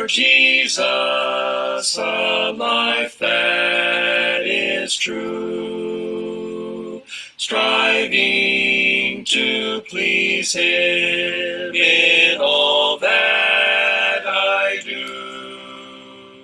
Lord Jesus, a life that is true, striving to please Him in all that I do,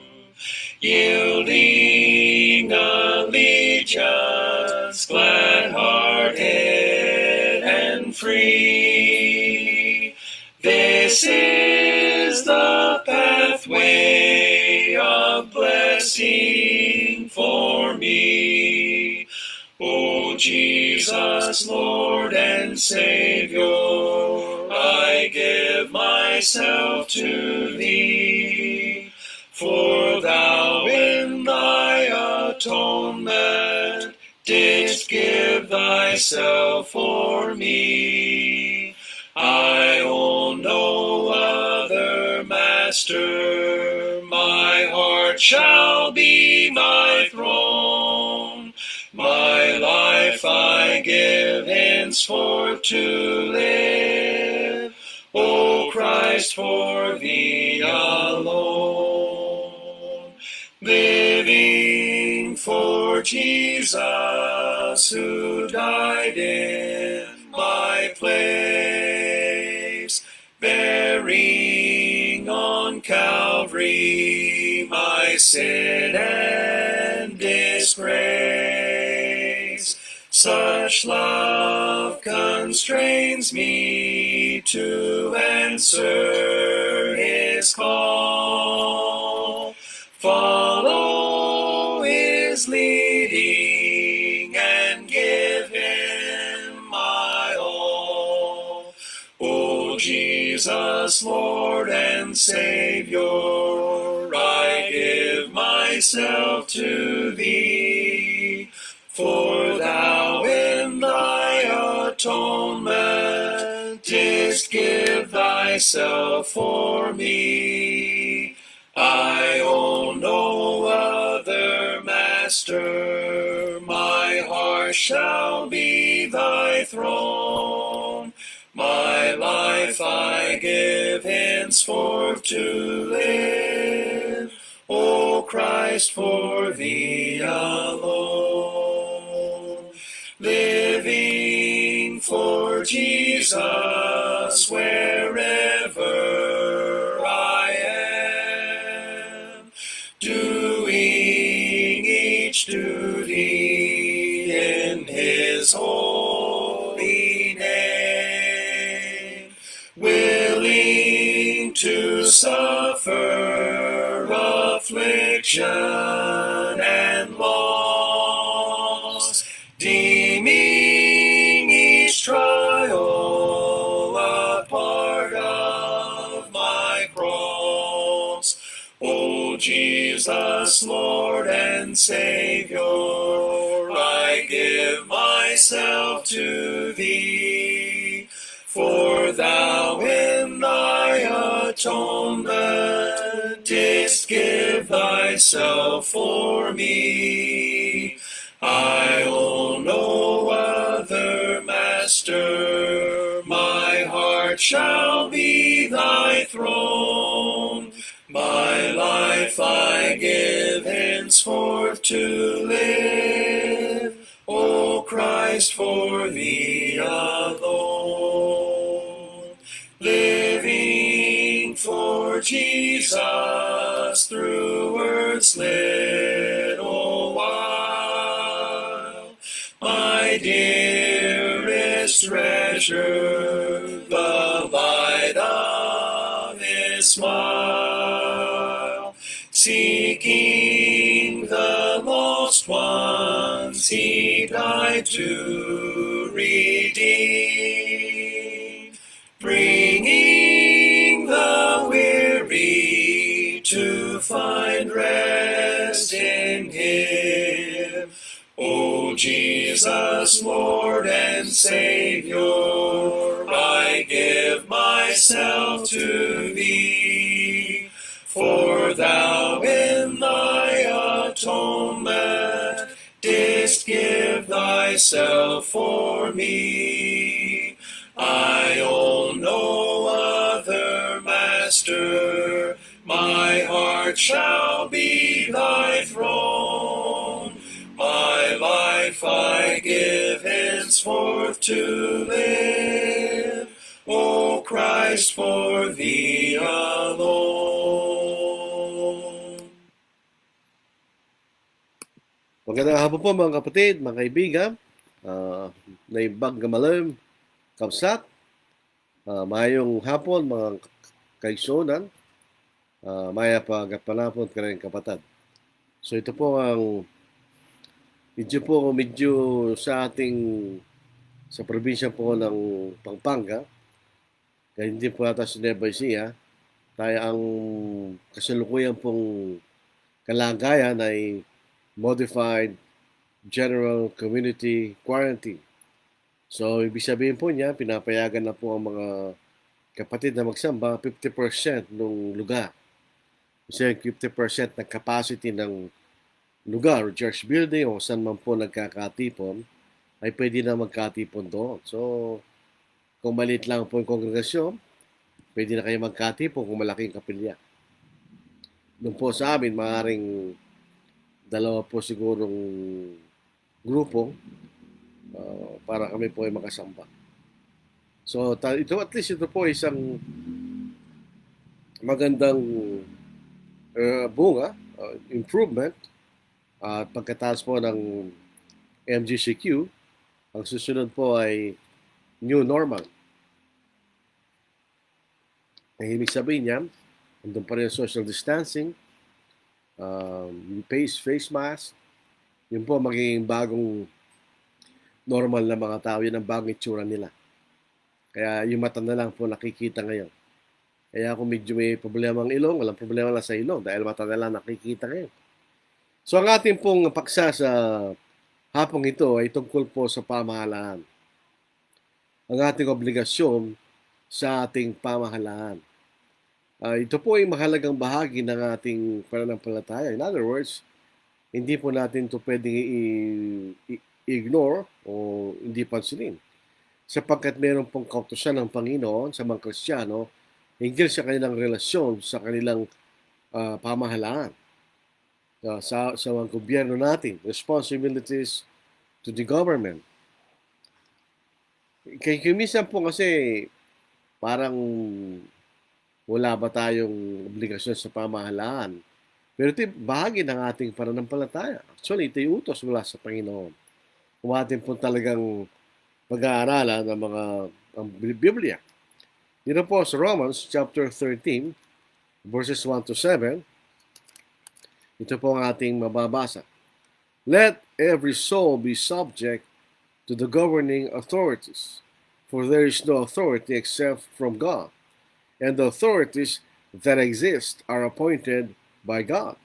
yielding allegiance, glad-hearted and free. This is the pathway of blessing for me. O Jesus, Lord and Savior, I give myself to Thee, for Thou in Thy atonement didst give Thyself for me. I own no other master, my heart shall be my throne. My life I give henceforth to live, O Christ, for Thee alone. Living for Jesus, who died in my place, bearing on Calvary my sin and disgrace. Such love constrains me to answer His call, follow His leading, and give Him my all. O Jesus, Lord and Savior, I give myself to Thee, for Thou in Thy atonement didst give Thyself for me. I own no other master, my heart shall be Thy throne. My life I give henceforth to live, O Christ, for Thee alone. Living for Jesus wherever I am, doing each duty in His holy name, willing to suffer affliction and loss, deeming each trial a part of my cross. O Jesus, Lord and Savior, I give myself to Thee, for Thou in Thy atonement didst give Thyself for me. I own no other master, my heart shall be Thy throne. My life I give henceforth to live, O Christ, for Thee alone. Living for Jesus through earth's little while, my dearest treasure, the light of His smile, seeking the lost ones He died to redeem, bringing the weary to find rest in Him. O Jesus, Lord and Savior, I give myself to Thee, for Thou in Thy atonement didst give Thyself for me. I own no other master, my live henceforth to live, O Christ, for thee alone. Magandang hapon po mga kapatid, mga kaibigan. Naibag gamalim, kamsat. Mayong hapon mga kaigsunan. Maya pa panapon ka rin kapatid. So ito po ang medyo sa sa probinsya po ng Pampanga. Kaya hindi po ata sa Nueva Ecija. Tayo ang kasalukuyan pong kalagayan ay modified general community quarantine. So, ibig sabihin po niya, pinapayagan na po ang mga kapatid na magsamba 50% ng lugar. Kasi 50% ng capacity ng lugar, church building o saan man po nagkakatipon, ay pwede na magkatipon doon. So, kung maliit lang po yung kongregasyon, pwede na kayo magkatipon kung malaking kapilya. Doon po sa amin, maaaring dalawa po sigurong grupo para kami po ay makasamba. So, at least ito po isang magandang bunga, improvement. At pagkatapos po ng MGCQ, ang susunod po ay new normal. Ang ibig sabihin niya, andun pa rin social distancing, face mask, yun po magiging bagong normal na mga tao, yun ang bagong itsura nila. Kaya yung mata na lang po nakikita ngayon. Kaya kung medyo may problema ang ilong, walang problema lang sa ilong dahil mata na lang nakikita ngayon. So ang ating pong paksa sa hapong ito ay tungkol po sa pamahalaan. Ang ating obligasyon sa ating pamahalaan. Ito po ay mahalagang bahagi ng ating pananampalataya. In other words, hindi po natin ito pwedeng i-ignore o hindi pansinin. Sapagkat meron pong kautusan ng Panginoon sa mga Kristiyano hinggil sa kanilang relasyon sa kanilang pamahalaan. Sa mga gobyerno natin, responsibilities to the government. Kaya minsan po kasi parang wala ba tayong obligasyon sa pamahalaan. Pero ito bahagi ng ating pananampalataya. Actually, ito yung utos mula sa Panginoon. Kung atin po talagang pag-aaralan ng mga Biblia. Dito po sa Romans chapter 13, verses 1 to 7, ito po ang ating mababasa. Let every soul be subject to the governing authorities, for there is no authority except from God, and the authorities that exist are appointed by God.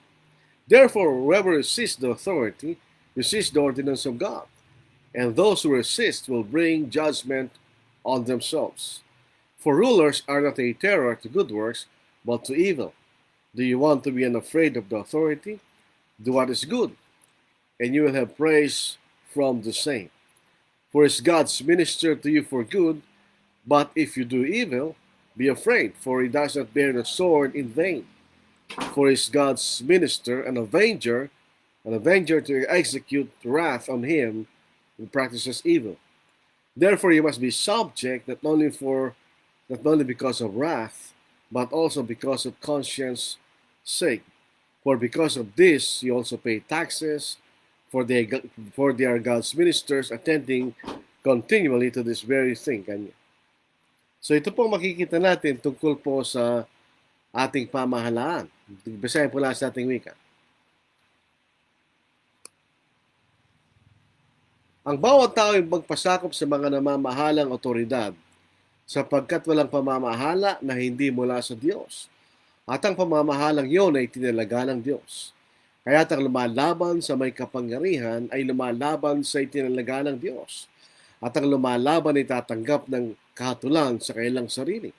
Therefore, whoever resists the authority resists the ordinance of God, and those who resist will bring judgment on themselves. For rulers are not a terror to good works, but to evil. Do you want to be unafraid of the authority? Do what is good, and you will have praise from the same. For is God's minister to you for good, but if you do evil, be afraid, for he does not bear the sword in vain. For is God's minister an avenger to execute wrath on him who practices evil. Therefore you must be subject not only because of wrath, but also because of conscience sake. For because of this you also pay taxes, for they are God's ministers, attending continually to this very thing. So ito po makikita natin tungkol po sa ating pamahalaan. Basahin po lang sa ating wika. Ang bawat tao ay magpasakop sa mga namamahalang otoridad sapagkat walang pamamahala na hindi mula sa Diyos. At ang pamamahalang iyon ay tinalaga ng Diyos. Kaya't ang lumalaban sa may kapangyarihan ay lumalaban sa itinalaga ng Diyos. At ang lumalaban ay tatanggap ng kahatulan sa kanilang sarili.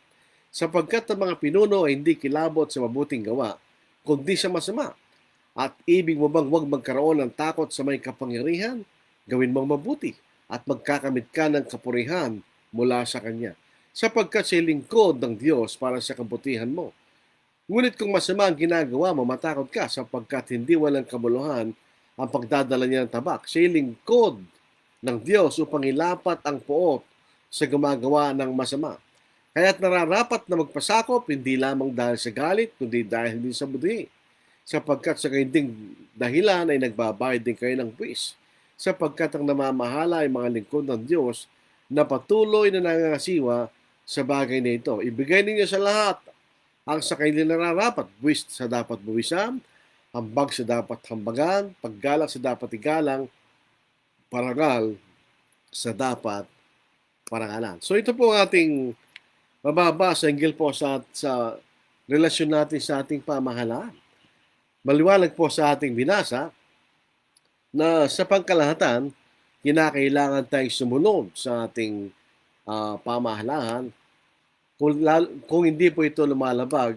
Sapagkat ang mga pinuno ay hindi kilabot sa mabuting gawa, kundi sa masama. At ibig mo bang huwag magkaroon ng takot sa may kapangyarihan? Gawin mong mabuti at magkakamit ka ng kapurihan mula sa Kanya. Sapagkat siya lingkod ng Diyos para sa kabutihan mo. Ngunit kung masama ang ginagawa mo, matakot ka sapagkat hindi walang kabuluhan ang pagdadala niya ng tabak. Siya lingkod ng Diyos upang ilapat ang poot sa gumagawa ng masama. Kaya't nararapat na magpasakop hindi lamang dahil sa galit, kundi dahil din sa budi. Sapagkat sa kayong dahilan ay nagbabayad din kayo ng buwis. Sapagkat ang namamahala ay mga lingkod ng Diyos na patuloy na nangangasiwa sa bagay na ito. Ibigay ninyo sa lahat ang sa kanilang nararapat. Buwis sa dapat buwisan, hambag sa dapat hambagan, paggalang sa dapat igalang, parangal sa dapat parangalan. So ito po ang ating mababasa hinggil po sa relasyon natin sa ating pamahalaan. Maliwanag po sa ating binasa na sa pangkalahatan, kinakailangan tayong sumunod sa ating pamahalaan kung hindi po ito lumalabag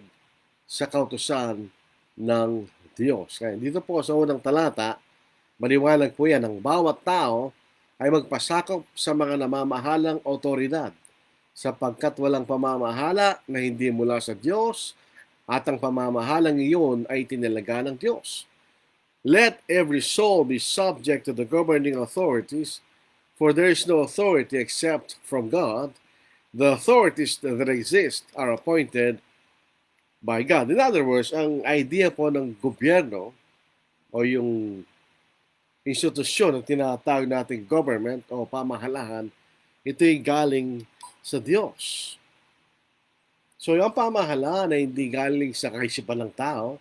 sa kautusan ng Diyos. Kaya dito po sa unang talata, maliwanag po yan, ang bawat tao ay magpasakop sa mga namamahalang otoridad sapagkat walang pamamahala na hindi mula sa Diyos at ang pamamahalang iyon ay tinalaga ng Diyos. Let every soul be subject to the governing authorities, for there is no authority except from God. The authorities that exist are appointed by God. In other words, ang idea po ng gobyerno o yung institusyon na tinatawag nating government o pamahalaan, ito'y galing sa Diyos. So yung pamahalaan ay hindi galing sa kaisipan ng tao,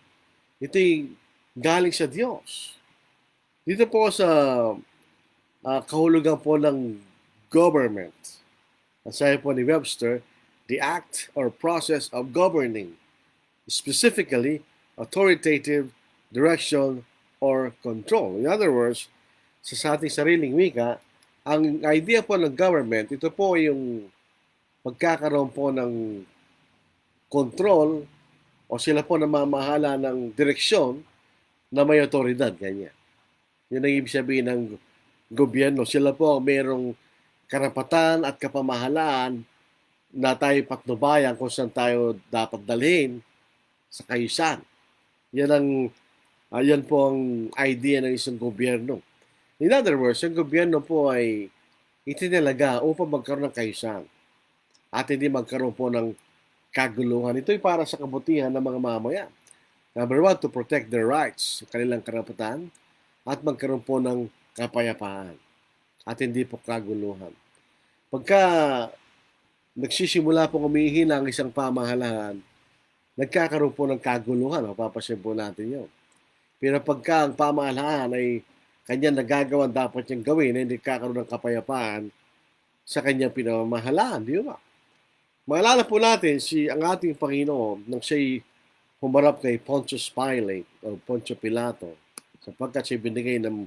ito'y galing sa Diyos. Dito po sa kahulugan po ng government, sabi po ni Webster, the act or process of governing, specifically authoritative direction or control. In other words, sa ating sariling wika, ang idea po ng government, ito po yung pagkakaroon po ng control o sila po namamahala ng direksyon na may otoridad, ganyan. Yun ang ibig sabihin ng gobyerno. Sila po merong karapatan at kapamahalaan na tayo patnubayan kung saan tayo dapat dalhin sa kayusan. Yan po ang idea ng isang gobyerno. In other words, ang gobyerno po ay itinalaga upang magkaroon ng kayusan at hindi magkaroon po ng kaguluhan. Ito'y para sa kabutihan ng mga mamayan. Number one, to protect their rights, kanilang karapatan, at magkaroon po ng kapayapaan at hindi po kaguluhan. Pagka nagsisimula po umihina ang isang pamahalaan, nagkakaroon po ng kaguluhan. Mapapansin po natin yun. Pero pagka ang pamahalaan ay kanyang nagagawan dapat niyang gawin, ay hindi kakaroon ng kapayapaan sa kanyang pinamamahalaan. Di ba? Maalala po natin ang ating Panginoon nang siya'y humarap kay Pontius Pilate o Poncio Pilato sapagkat siya binigay ng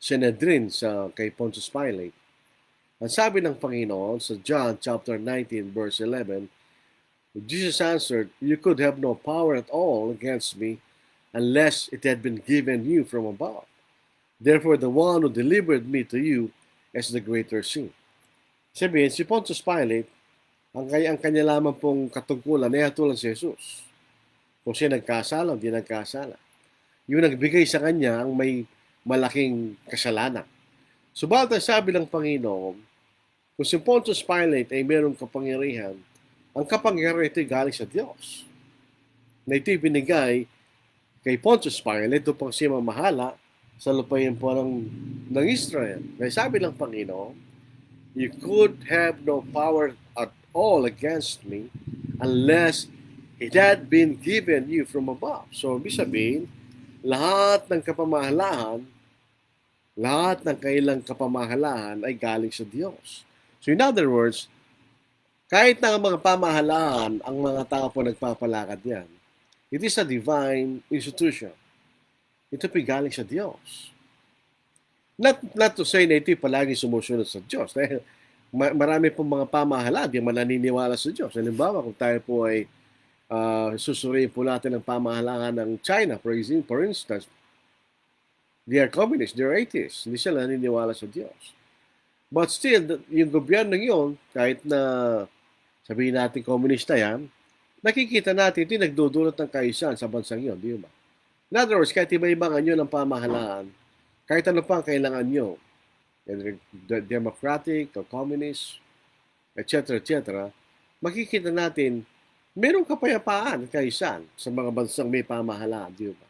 Sanhedrin kay Pontius Pilate. Ang sabi ng Panginoon sa John chapter 19 verse 11, Jesus answered, "You could have no power at all against me unless it had been given you from above. Therefore, the one who delivered me to you is the greater sin." Sabihin, si Pontius Pilate, ang kanya lamang pong katungkulan ay tulad si Jesus. Kung siya nagkasala, hindi nagkasala. Yung nagbigay sa kanya ang may malaking kasalanan. Subalit ang sabi ng Panginoon, kung si Pontius Pilate ay mayroong kapangyarihan, ang kapangyarihan ito galing sa Diyos. Na ito'y binigay kay Pontius Pilate upang siya mamahala sa lupain po ng Israel. Kaya sabi ng Panginoon, "You could have no power at all against me unless it had been given you from above." So, ibig sabihin, lahat ng kailang kapamahalaan ay galing sa Diyos. So, in other words, kahit na ang mga pamahalaan, ang mga tao po nagpapalakad yan, it is a divine institution. Ito po galing sa Diyos. Not to say na ito palagi sumusunod sa Diyos. Dahil marami pong mga pamahalaan yung mananiniwala sa Diyos. Halimbawa, kung tayo po ay susuriin po natin ang pamahalaan ng China, for instance, they are communists, they are atheists. Hindi sila naniniwala sa Diyos. But still, yung gobyerno yun, kahit na sabihin natin komunista yan, nakikita natin ito nagdudulot ng kaayusan sa bansang yun, di ba? In other words, kahit iba-ibang anyo ng pamahalaan, kahit ano pa ang kailangan nyo, whether democratic or communist, etc., makikita natin merong kapayapaan at kaisan sa mga bansang may pamahalaan, di ba?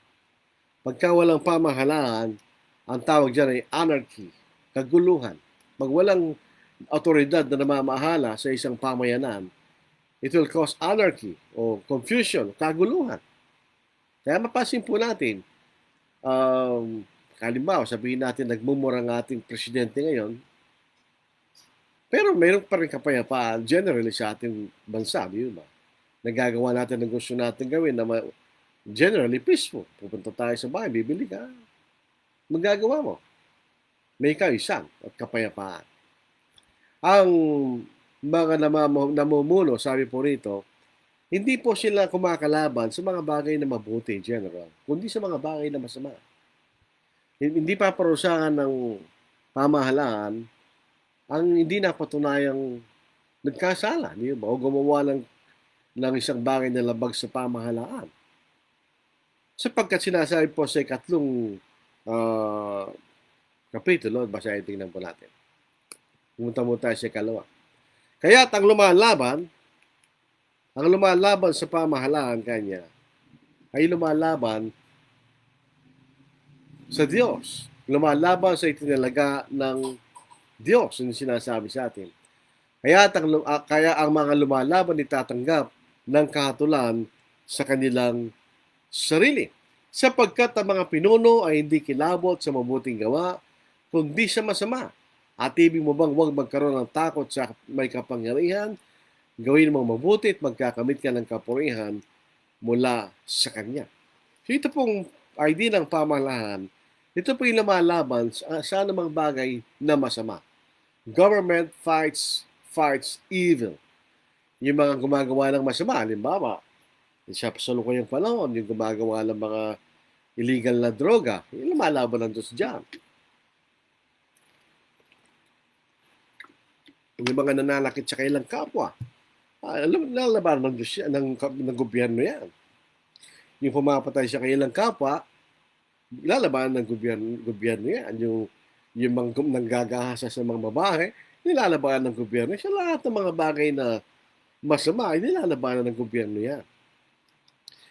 Pagka walang pamahalaan, ang tawag dyan ay anarchy, kaguluhan. Pag walang autoridad na namamahala sa isang pamayanan, it will cause anarchy o confusion, kaguluhan. Kaya mapasin po natin, halimbawa, sabihin natin nagmumura ng ating presidente ngayon, pero mayroon pa rin kapayapaan generally sa ating bansa, di ba? Nagagawa natin ang gusto natin gawin na generally peaceful. Pupunta tayo sa bahay, bibili ka. Magagawa mo. May kaisan at kapayapaan. Ang mga namumuno, sabi po rito, hindi po sila kumakalaban sa mga bagay na mabuti, general, kundi sa mga bagay na masama. Hindi paparusahan ng pamahalaan ang hindi napatunayang nagkasala, di ba? O gumawa ng isang bagay na labag sa pamahalaan. Sapagkat sinasabi po sa ikatlong kapitulo, basahin tingnan po natin. Pumunta mo tayo sa ikalawa. Kaya't ang lumalaban sa pamahalaan kanya ay lumalaban sa Diyos. Lumalaban sa itinalaga ng Diyos, yung sinasabi sa atin. Kaya ang mga lumalaban itatanggap ng kahatulan sa kanilang sarili. Sapagkat ang mga pinuno ay hindi kilabot sa mabuting gawa, kundi sa masama. At ibig mo bang huwag magkaroon ng takot sa may kapangyarihan? Gawin mong mabuti at magkakamit ka ng kapurihan mula sa Kanya. So ito pong idea ng pamahalaan, ito po yung lumalaban sa anumang bagay na masama. Government fights evil. Yung mga gumagawa ng masama, halimbawa, sa pasalukuyang panahon, yung gumagawa ng mga illegal na droga, yung lumalaban ng Diyos dyan. Yung mga nananakit sa kailang kapwa, lalaban ng Diyos yan, ng gobyerno yan. Yung pumapatay sa kailang kapwa, lalaban ng gobyerno yan. Yung mga nanggagahasa sa mga babae, nilalabanan ng gobyerno. Sa lahat ng mga bagay na masama, nilalabanan ng gobyerno yan.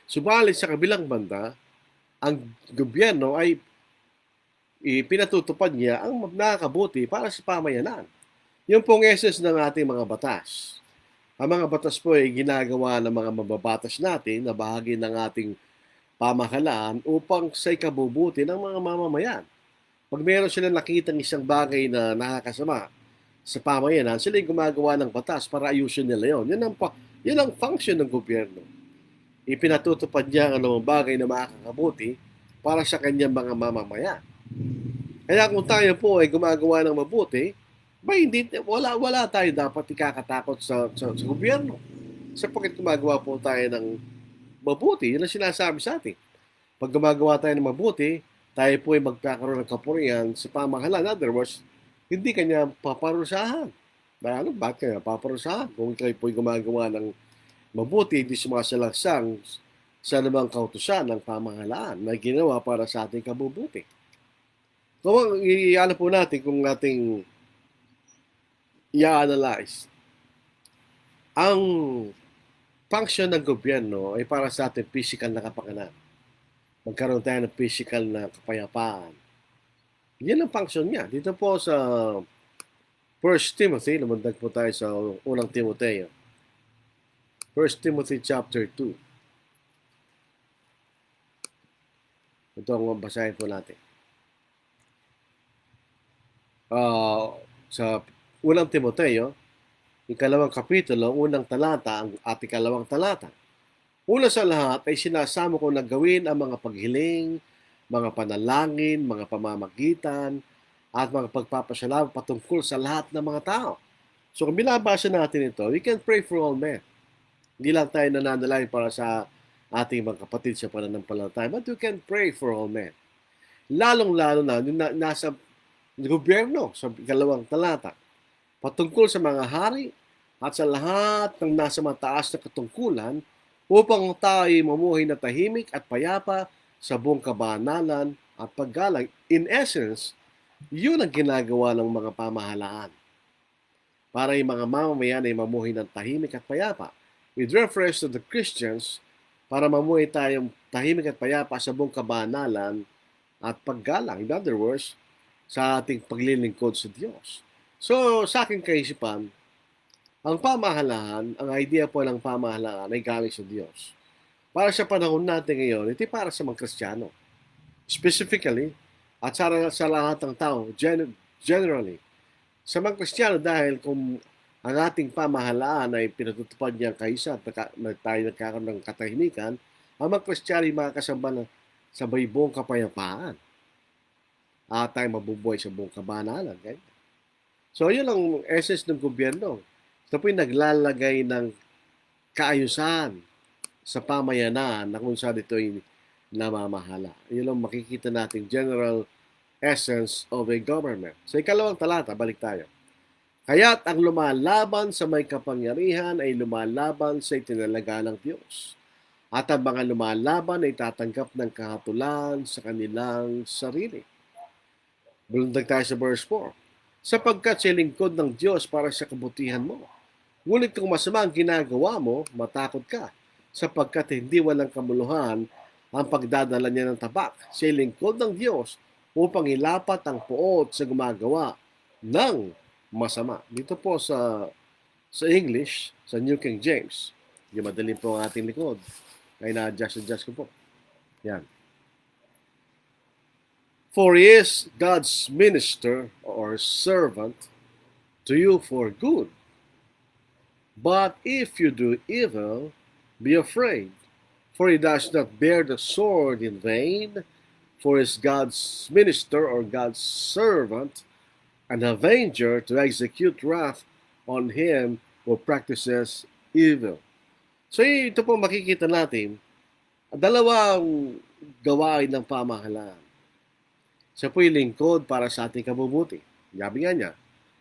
Subalit sa kabilang banda, ang gobyerno ay pinatutupad niya ang nakakabuti para sa pamayanan. Yung pong essence ng ating mga batas. Ang mga batas po ay ginagawa ng mga mababatas natin na bahagi ng ating pamahalaan upang sa ikabubuti ng mga mamamayan. Pag meron sila nakita ng isang bagay na nakakasama sa pamayanan, sila yung gumagawa ng batas para ayusin nila yun. Yan ang function ng gobyerno. Ipinatutupad niya ang bagay na makakabuti para sa kanyang mga mamamayan. Kaya kung tayo po ay gumagawa ng mabuti, wala tayo dapat ikakatakot sa gobyerno. Sapagkat gumagawa po tayo ng mabuti, yun ang sinasabi sa atin. Pag gumagawa tayo ng mabuti, tayo po ay magkakaroon ng kapurihan sa pamahalaan. In other words, hindi kanya paparusahan. Bakit kanya paparusahan? Kung kayo po ay gumagawa ng mabuti, hindi sumasalangsang sa namang kautusan ng pamahalaan na ginawa para sa ating kabubuti. So, iano po natin kung nating i-analyze. Ang function ng gobyerno ay para sa ating physical na kapakanan. Magkaroon tayo ng physical na kapayapaan. Yan ang function niya. Dito po sa 1 Timothy, lumundag po tayo sa unang Timoteo. 1 Timothy chapter 2. Ito ang basahin po natin. Sa unang Timoteo, ikalawang kapitulo, unang talata, ang ating kalawang talata. Una sa lahat ay sinasamo ko na gawin ang mga paghiling, mga panalangin, mga pamamagitan, at mga pagpapasalamat patungkol sa lahat ng mga tao. So kung binabasa natin ito, we can pray for all men. Hindi lang tayo nananalangin para sa ating mga kapatid sa pananampalataya, but we can pray for all men. Lalong-lalo na nasa gobyerno sa ikalawang talata, patungkol sa mga hari at sa lahat ng nasa mataas na katungkulan upang tayo mamuhay na tahimik at payapa sa buong kabanalan at paggalang. In essence, Yun ang ginagawa ng mga pamahalaan para yung mga mamamayan ay mamuhay ng tahimik at payapa. With reference to the Christians, para mamuhay tayong tahimik at payapa sa buong kabanalan at paggalang. In other words, sa ating paglilingkod sa Diyos. So, sa aking kaisipan, ang pamahalaan, ang idea po ng pamahalaan ay galing sa Diyos. Para sa panahon natin ngayon, ito para sa mga Kristiyano. Specifically, at sa lahat ng tao, generally. Sa mga Kristiyano dahil kung ang ating pamahalaan ay pinatutupad niya kaisa at tayo nagkakaroon ng katahimikan, ang mga Kristiyano ay makakasamba sa buong kapayapaan. At tayo mabubuhay sa buong kabanalan. Okay? So, yun ang essence ng gobyerno. Ito po yung naglalagay ng kaayusan sa pamayanan na kung saan ito ay namamahala. Yun ang makikita natin general essence of a government. Sa ikalawang talata, balik tayo. Kaya't ang lumalaban sa may kapangyarihan ay lumalaban sa itinalaga ng Diyos. At ang mga lumalaban ay tatanggap ng kahatulan sa kanilang sarili. Bulundag tayo sa verse 4. Sapagkat siya lingkod ng Diyos para sa kabutihan mo. Ngunit kung masama ang ginagawa mo, matakot ka. Sapagkat hindi walang kamuluhan ang pagdadala niya ng tabak. Siya lingkod ng Diyos upang ilapat ang puot sa gumagawa ng masama. Dito po sa English, sa New King James. Yung madaling po ang ating likod. Kaya na-adjust ko po. Yan. For he is God's minister or servant to you for good. But if you do evil, be afraid, for he does not bear the sword in vain, for he is God's minister or God's servant, an avenger to execute wrath on him who practices evil. So ito po makikita natin, dalawang gawain ng pamahalaan. Siya po'y lingkod para sa ating kabubuti. Sabi nga niya,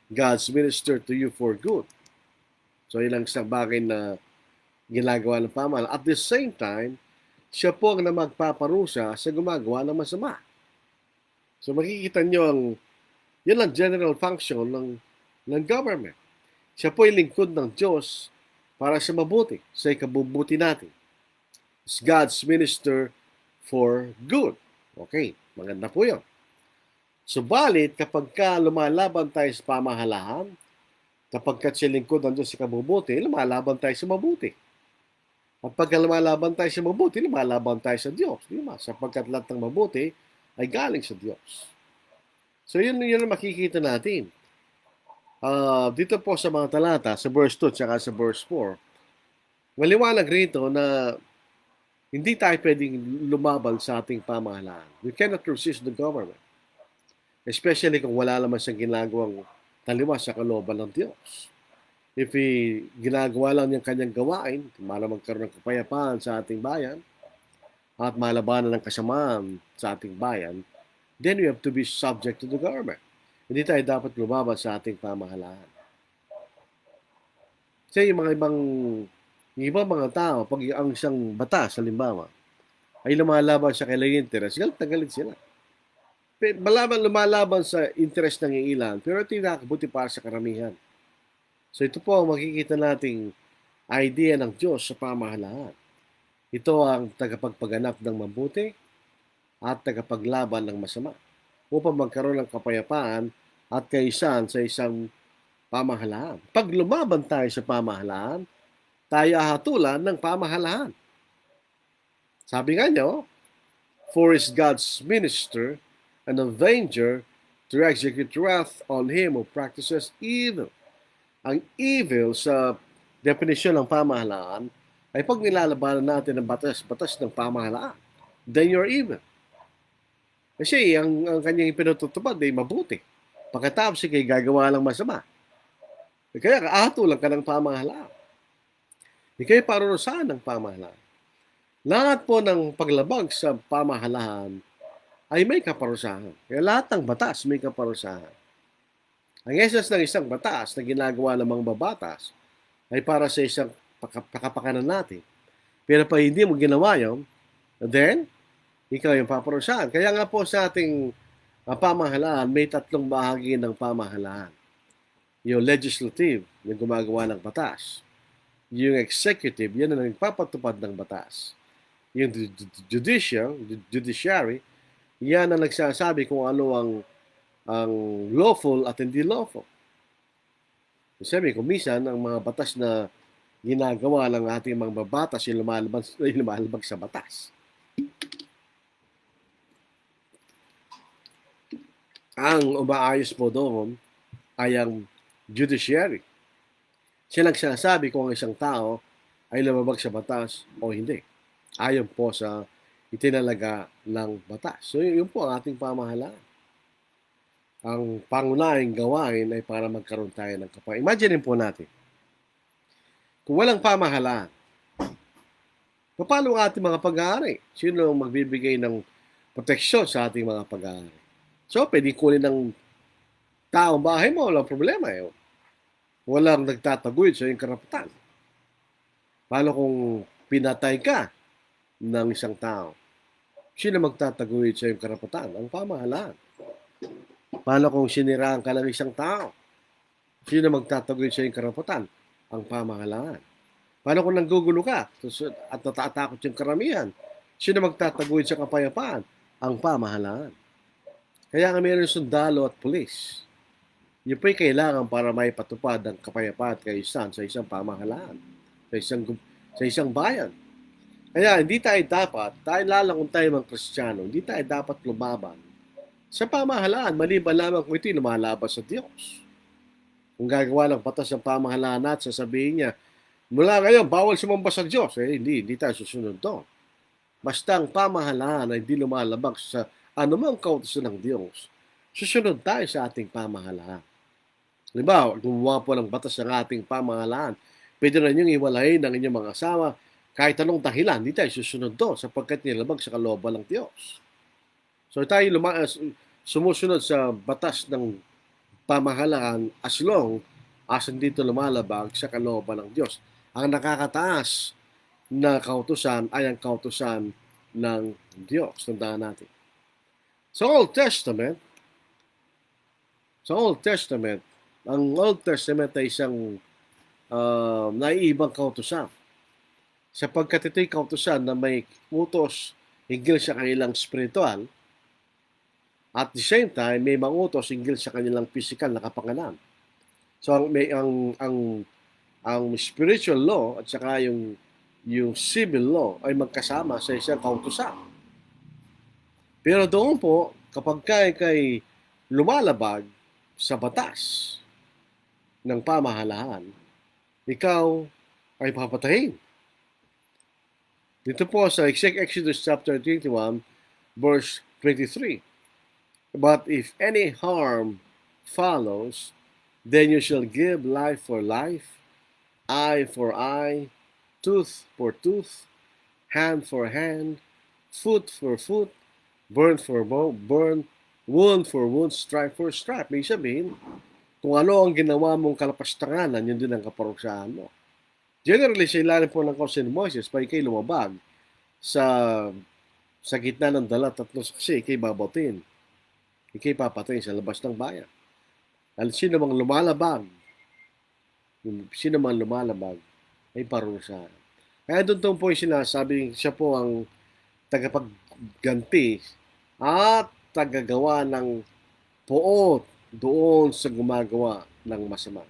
God's minister to you for good. So yun ang isang bagay na ginagawa ng pamahalaan. At the same time, siya po ang magpaparusa sa gumagawa ng masama. So makikita nyo yun ang general function ng government. Siya po'y lingkod ng Diyos para sa mabuti, sa ikabubuti natin. It's God's minister for good. Okay, maganda po yun. Subalit, kapag lumalaban tayo sa pamahalaan, kapag siya lingkod ng Diyos sa kabubuti, lumalaban tayo sa mabuti. At pagka lumalaban tayo sa mabuti, lumalaban tayo sa Diyos. Di ba? Sapagkat lahat ng mabuti ay galing sa Diyos. So yun ang makikita natin. Dito po sa mga talata, sa verse 2 at sa verse 4, maliwanag rito na hindi tayo pwedeng lumaban sa ating pamahalaan. We cannot resist the government. Especially kung wala naman siyang ginagawang taliwas sa kalooban ng Diyos. If ginagawa lang niyang kanyang gawain, para magkaroon ng kapayapaan sa ating bayan, at malabanan ng kasamaan sa ating bayan, then we have to be subject to the government. Hindi tayo dapat lumaban sa ating pamahalaan. Kasi yung ibang mga tao, pag ang isang batas, halimbawa, ay lumalaban sa kailang interest, galit na galit sila. Lumalaban sa interest ng ilan, pero ito yung nakabuti para sa karamihan. So ito po ang makikita nating idea ng Diyos sa pamahalaan. Ito ang tagapagpaganap ng mabuti at tagapaglaban ng masama upang magkaroon ng kapayapaan at kaisan sa isang pamahalaan. Pag lumaban tayo sa pamahalaan, tayo hatulan ng pamahalaan. Sabi nga niyo, for is God's minister, an avenger to execute wrath on him who practices evil. Ang evil sa definisyon ng pamahalaan ay pag nilalabanan natin ang batas ng pamahalaan, then you're evil. Kasi ang kanyang pinatutupad ay mabuti. Pagkatapos ikay gagawa lang masama. Kaya kaatulan ka ng pamahalaan. Ikay parurusahan ng pamahalaan. Lahat po ng paglabag sa pamahalaan ay may kaparusahan. Kaya lahat ng batas may kaparusahan. Ang essence ng isang batas na ginagawa ng mga babatas ay para sa isang pakapakanan natin. Pero pa hindi mo ginawa yun, then, ikaw yung paparusahan. Kaya nga po sa ating Ang pamahalaan, may tatlong bahagi ng pamahalaan. Yung legislative, yung gumagawa ng batas. Yung executive, yan ang nagpapatupad ng batas. Yung judiciary, yan ang nagsasabi kung ano ang lawful at hindi lawful. Sabi, kung minsan, ang mga batas na ginagawa ng ating mga babatas yung lumalabag sa batas. Ang umaayos po doon ay ang judiciary. Siya nagsasabi kung ang isang tao ay lumabag sa batas o hindi. Ayon po sa itinalaga ng batas. So yun po ang ating pamahalaan. Ang pangunahing gawain ay para magkaroon tayo ng kapayapaan. Imagine po natin, kung walang pamahalaan, paano ang ating mga pag-aari? Sino ang magbibigay ng proteksyon sa ating mga pag-aari? So, pwede kunin ng taong bahay mo, walang problema. Walang nagtataguyod sa iyong karapatan. Paano kung pinatay ka ng isang tao? Sino magtataguyod sa iyong karapatan? Ang pamahalaan. Paano kung siniraan ka ng isang tao? Sino magtataguyod sa iyong karapatan? Ang pamahalaan. Paano kung nanggugulo ka at natatakot yung karamihan? Sino magtataguyod sa kapayapaan? Ang pamahalaan. Kaya nga mayroon sundalo at pulis. Yun po'y kailangan para maipatupad ang kapayapaan at kaayusan sa isang pamahalaan, sa isang bayan. Kaya hindi tayo lalo kung tayo mga Kristiyano, hindi tayo dapat lumaban sa pamahalaan, maliban lamang kung ito'y lumalaban sa Diyos. Kung gagawa ng batas ng pamahalaan at sasabihin niya, mula ngayon, bawal sumamba sa Diyos. Hindi tayo susunod doon. Basta ang pamahalaan ay hindi lumalabag sa anumang kautusan ng Diyos, susunod tayo sa ating pamahalaan. Halimbawa, gumawa po ng batas ng ating pamahalaan, pwede na niyong iwalayin ang inyong mga asawa kahit anong dahilan, hindi tayo susunod doon sapagkat nilabag sa kalooban ng Diyos. So tayo sumusunod sa batas ng pamahalaan as long as hindi ito lumalabag sa kalooban ng Diyos. Ang nakakataas na kautusan ay ang kautusan ng Diyos. Tandaan natin. Sa Old Testament, ang Old Testament ay isang naiibang kautusan. Sapagkat ito'y kautusan na may utos hinggil sa kanilang spiritual, at the same time, may mangutos hinggil sa kanilang physical na kapangalan. So, ang spiritual law at saka yung civil law ay magkasama sa isang kautusan. Pero doon po, kapag kay lumalabag sa batas ng pamahalaan, ikaw ay papatayin. Dito po sa Exodus chapter 21, verse 23. But if any harm follows, then you shall give life for life, eye for eye, tooth for tooth, hand for hand, foot for foot, burn for burn, wound for wound, stripe for stripe. May sabihin, kung ano ang ginawa mong kalapastanganan, yun din ang kaparusahan mo. Generally, sa ilalim po ng kautos ni Moses, pag ikay lumabag sa gitna ng dala tatlo saksi, ikay babatin. Ikay papatayin sa labas ng bayan. At sino mang lumalabag ay parusahan. Kaya doon po yung sinasabi, siya po ang tagapagganti at tagagawa ng poot doon sa gumagawa ng masama.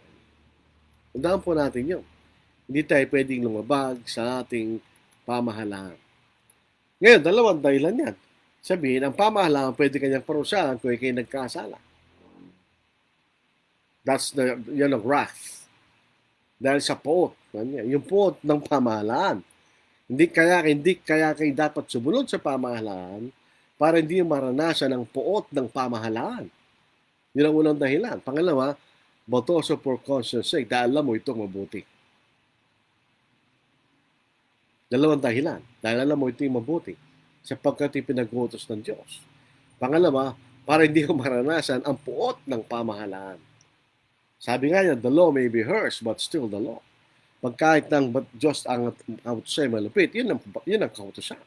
Tandaan po natin yun. Hindi tayo pwedeng lumabag sa ating pamahalaan. Ngayon, dalawang dahilan yan. Sabihin, ang pamahalaan pwede kanyang parusahan kung ikay nagkasala. Yan ang wrath. Dahil sa poot. Yung poot ng pamahalaan. Hindi kaya kayo dapat sumunod sa pamahalaan para hindi maranasan ang poot ng pamahalaan. Yun ang unang dahilan. Pangalawa, but also for conscience sake, dahil alam mo itong mabuti. Dalawang dahilan. Dahil alam mo itong mabuti sapagkat ipinag-utos ng Diyos. Pangalawa, para hindi ko maranasan ang poot ng pamahalaan. Sabi nga niya, the law may be hers, but still the law. Pagkait ng Diyos ang kautusan malupit, yun ang kautusan.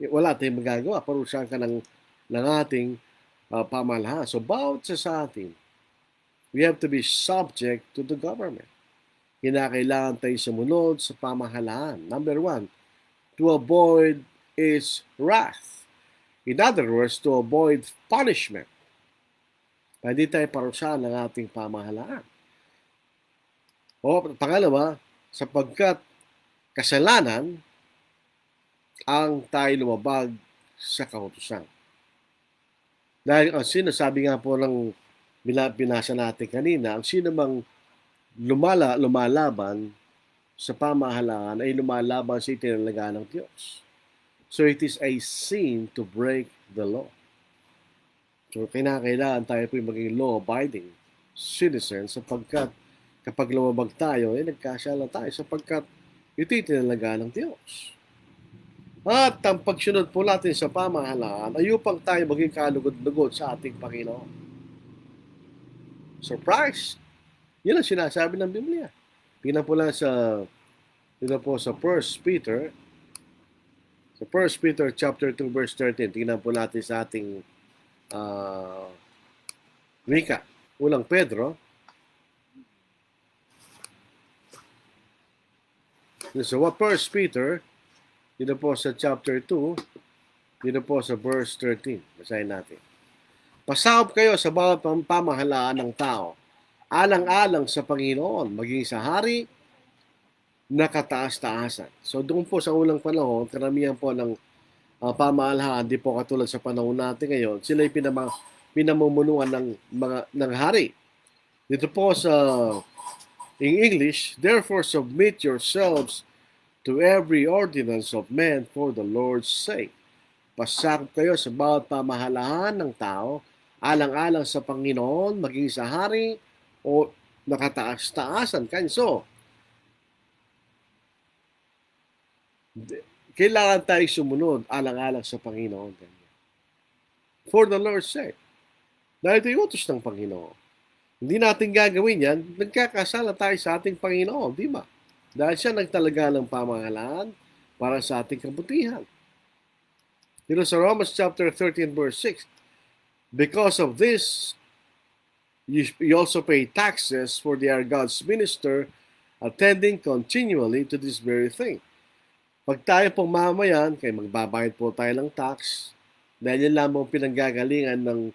Wala tayong magagawa. Parusahan ka ng ating pamahalaan. So, bawat isa sa atin, we have to be subject to the government. Kinakailangan tayo sumunod sa pamahalaan. Number one, to avoid its wrath. In other words, to avoid punishment. Hindi tayo parusahan ng ating pamahalaan. O pangalawa, sapagkat kasalanan ang tayo lumabag sa kautusan. Dahil ang sinasabi nga po ng binasa natin kanina, ang sino mang lumalaban sa pamahalaan ay lumalaban sa itinalaga ng Diyos. So it is a sin to break the law. So kailangan tayo po maging law-abiding citizens sapagkat kapag lumabag tayo, nagkasala tayo sapagkat ito itinalaga ng Diyos. At ang pagsunod po natin sa pamahalaan ay upang tayo maging kalugod-lugod sa ating Panginoon. Surprise! Yan ang sinasabi ng Biblia. Tingnan po lang sa 1 Peter. Sa 1 Peter chapter 2 verse 13. Tingnan po natin sa ating wika. Unang Pedro. So, 1 Peter, dito po sa chapter 2, dito po sa verse 13. Basahin natin. Pasahop kayo sa bawat pamahalaan ng tao, alang-alang sa Panginoon, maging sa hari na kataas-taasan. So doon po sa unang panahon, karamihan po ng pamahalaan, di po katulad sa panahon natin ngayon, sila ay pinamumunuan ng hari. Dito po sa in English, therefore submit yourselves to every ordinance of men for the Lord's sake. Pasakop kayo sa bawat pamahalaan ng tao, alang-alang sa Panginoon, maging sa hari o nakataas-taasan. So, kailangan tayo sumunod alang-alang sa Panginoon. For the Lord's sake. Dahil ito yung utos ng Panginoon. Hindi natin gagawin yan, nagkakasala tayo sa ating Panginoon, di ba? Dahil siya nagtalaga ng pamahalaan para sa ating kabutihan. Dito sa Romans chapter 13 verse 6, because of this, you also pay taxes, for they are God's minister, attending continually to this very thing. Pag tayo pong mamayan, kaya magbabayad po tayo ng tax, dahil yan lamang pinanggagalingan ng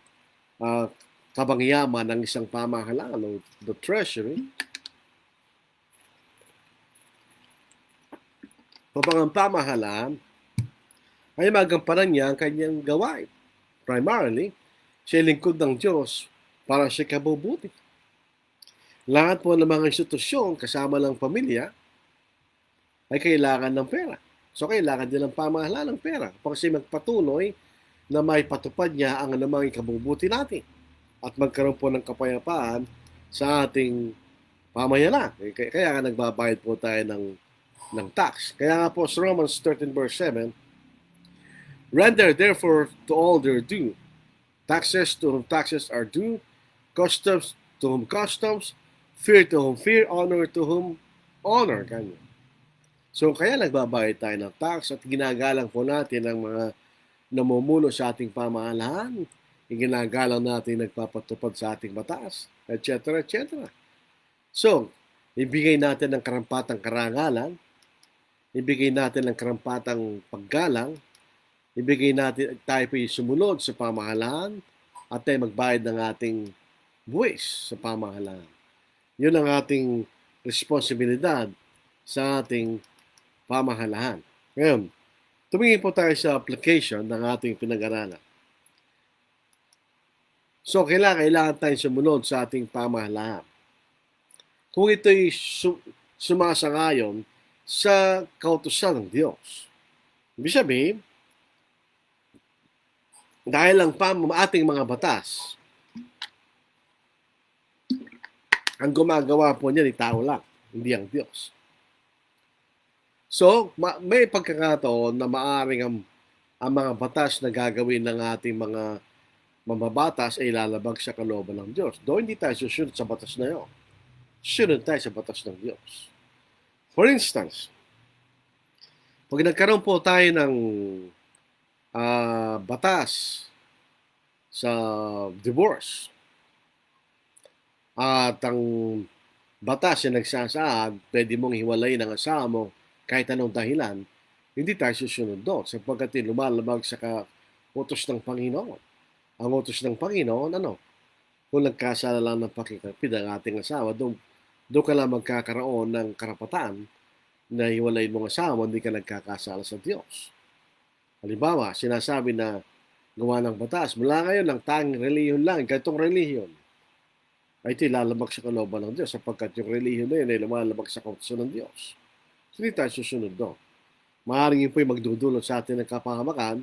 kabangyaman ng isang pamahalaan o the treasury. Kapag ang pamahalaan ay magampanan niya ang kanyang gawain. Primarily, siya lingkod ng Diyos para siya kabubuti. Lahat po ng mga institusyon kasama ng pamilya ay kailangan ng pera. So, kailangan din ng pamahalaan ng pera kasi magpatuloy na may patupad niya ang namang ikabubuti natin at magkaroon po ng kapayapaan sa ating pamayanan. Kaya nga nagbabayad po tayo ng tax. Kaya nga po sa Romans 13 verse 7, render therefore to all their due, taxes to whom taxes are due, customs to whom customs, fear to whom fear, honor to whom honor. Ganyan. So kaya nagbabayad tayo ng tax at ginagalang po natin ang mga namumuno sa ating pamahalaan, ginagalang natin nagpapatupad sa ating batas, etc. etc. So, ibigay natin ng karampatang karangalan, ibigay natin ng karampatang paggalang, ibigay natin tayo po sumunod sa pamahalaan at tayo magbayad ng ating buwis sa pamahalaan. Yun ang ating responsibilidad sa ating pamahalaan. Ngayon, tumingin po tayo sa application ng ating pinag-aralan. So, kailangan tayo sumunod sa ating pamahalaan. Kung ito'y sumasangayon sa kautusan ng Diyos. Ibig sabihin, dahil ang ating mga batas, ang gumagawa po niya ni tao lang, hindi ang Diyos. So, may pagkakataon na maaaring ang mga batas na gagawin ng ating mga mababatas ay lalabag sa kalooban ng Diyos. Doon hindi tayo susunod sa batas na yun. Susunod tayo sa batas ng Diyos. For instance, pag nagkaroon po tayo ng batas sa divorce. At ang batas na nagsasaad, pwede mong hiwalayin ang asawa mo kahit anong dahilan, hindi tayo susunod doon sapagkat lumalabag sa utos ng Panginoon. Ang utos ng Panginoon, ano? Kung nagkasala lang ng pakikapid ang ating asawa, doon ka lang magkakaroon ng karapatan na hiwalayin mong asawa mo, hindi ka nagkakasala sa Diyos. Halimbawa, sinasabi na gawa ng batas, mula ngayon ang tanging relihiyon lang, ganitong relihiyon, ay ito lalabag sa kalooban ng Diyos sapagkat yung relihiyon na yun ay lumalabag sa kautusan ng Diyos. So, hindi tayo susunod doon. Maaaring yun po yung magdudulot sa atin ng kapahamakan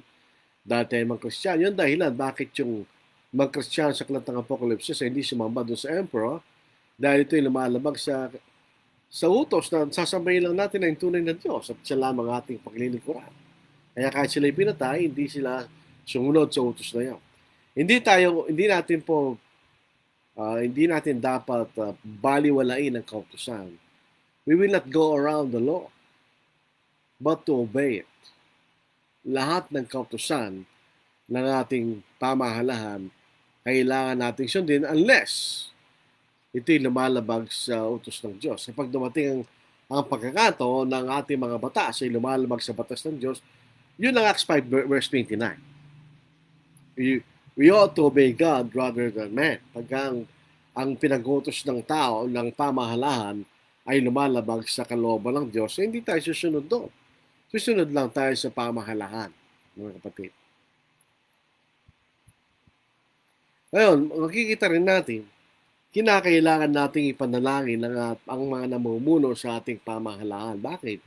dahil tayo mga Kristiyano. Yun dahilan bakit yung mga Kristiyano sa aklat ng Apocalypse ay hindi sumamba doon sa emperor dahil ito ay lumalabag sa utos na sasabayin lang natin na yung tunay na Diyos at siya lamang ating paglilingkuran. Kaya kahit sila pinatay, hindi sila sumunod sa utos na yan. Hindi natin dapat baliwalain ang kautusan. We will not go around the law, but to obey it. Lahat ng kautusan ng ating pamahalahan, kailangan nating sundin unless ito'y lumalabag sa utos ng Diyos. Kapag dumating ang pagkakataon ng ating mga batas ay lumalabag sa batas ng Diyos, yun ang Acts 5 verse 29. We ought to obey God rather than man. Pag ang pinag-utos ng tao, ng pamahalahan, ay lumalabag sa kalooban ng Diyos, hindi tayo susunod doon. Susunod lang tayo sa pamahalahan, mga kapatid. Ngayon, makikita rin natin, kinakailangan nating ipanalangin ang mga namumuno sa ating pamahalahan. Bakit?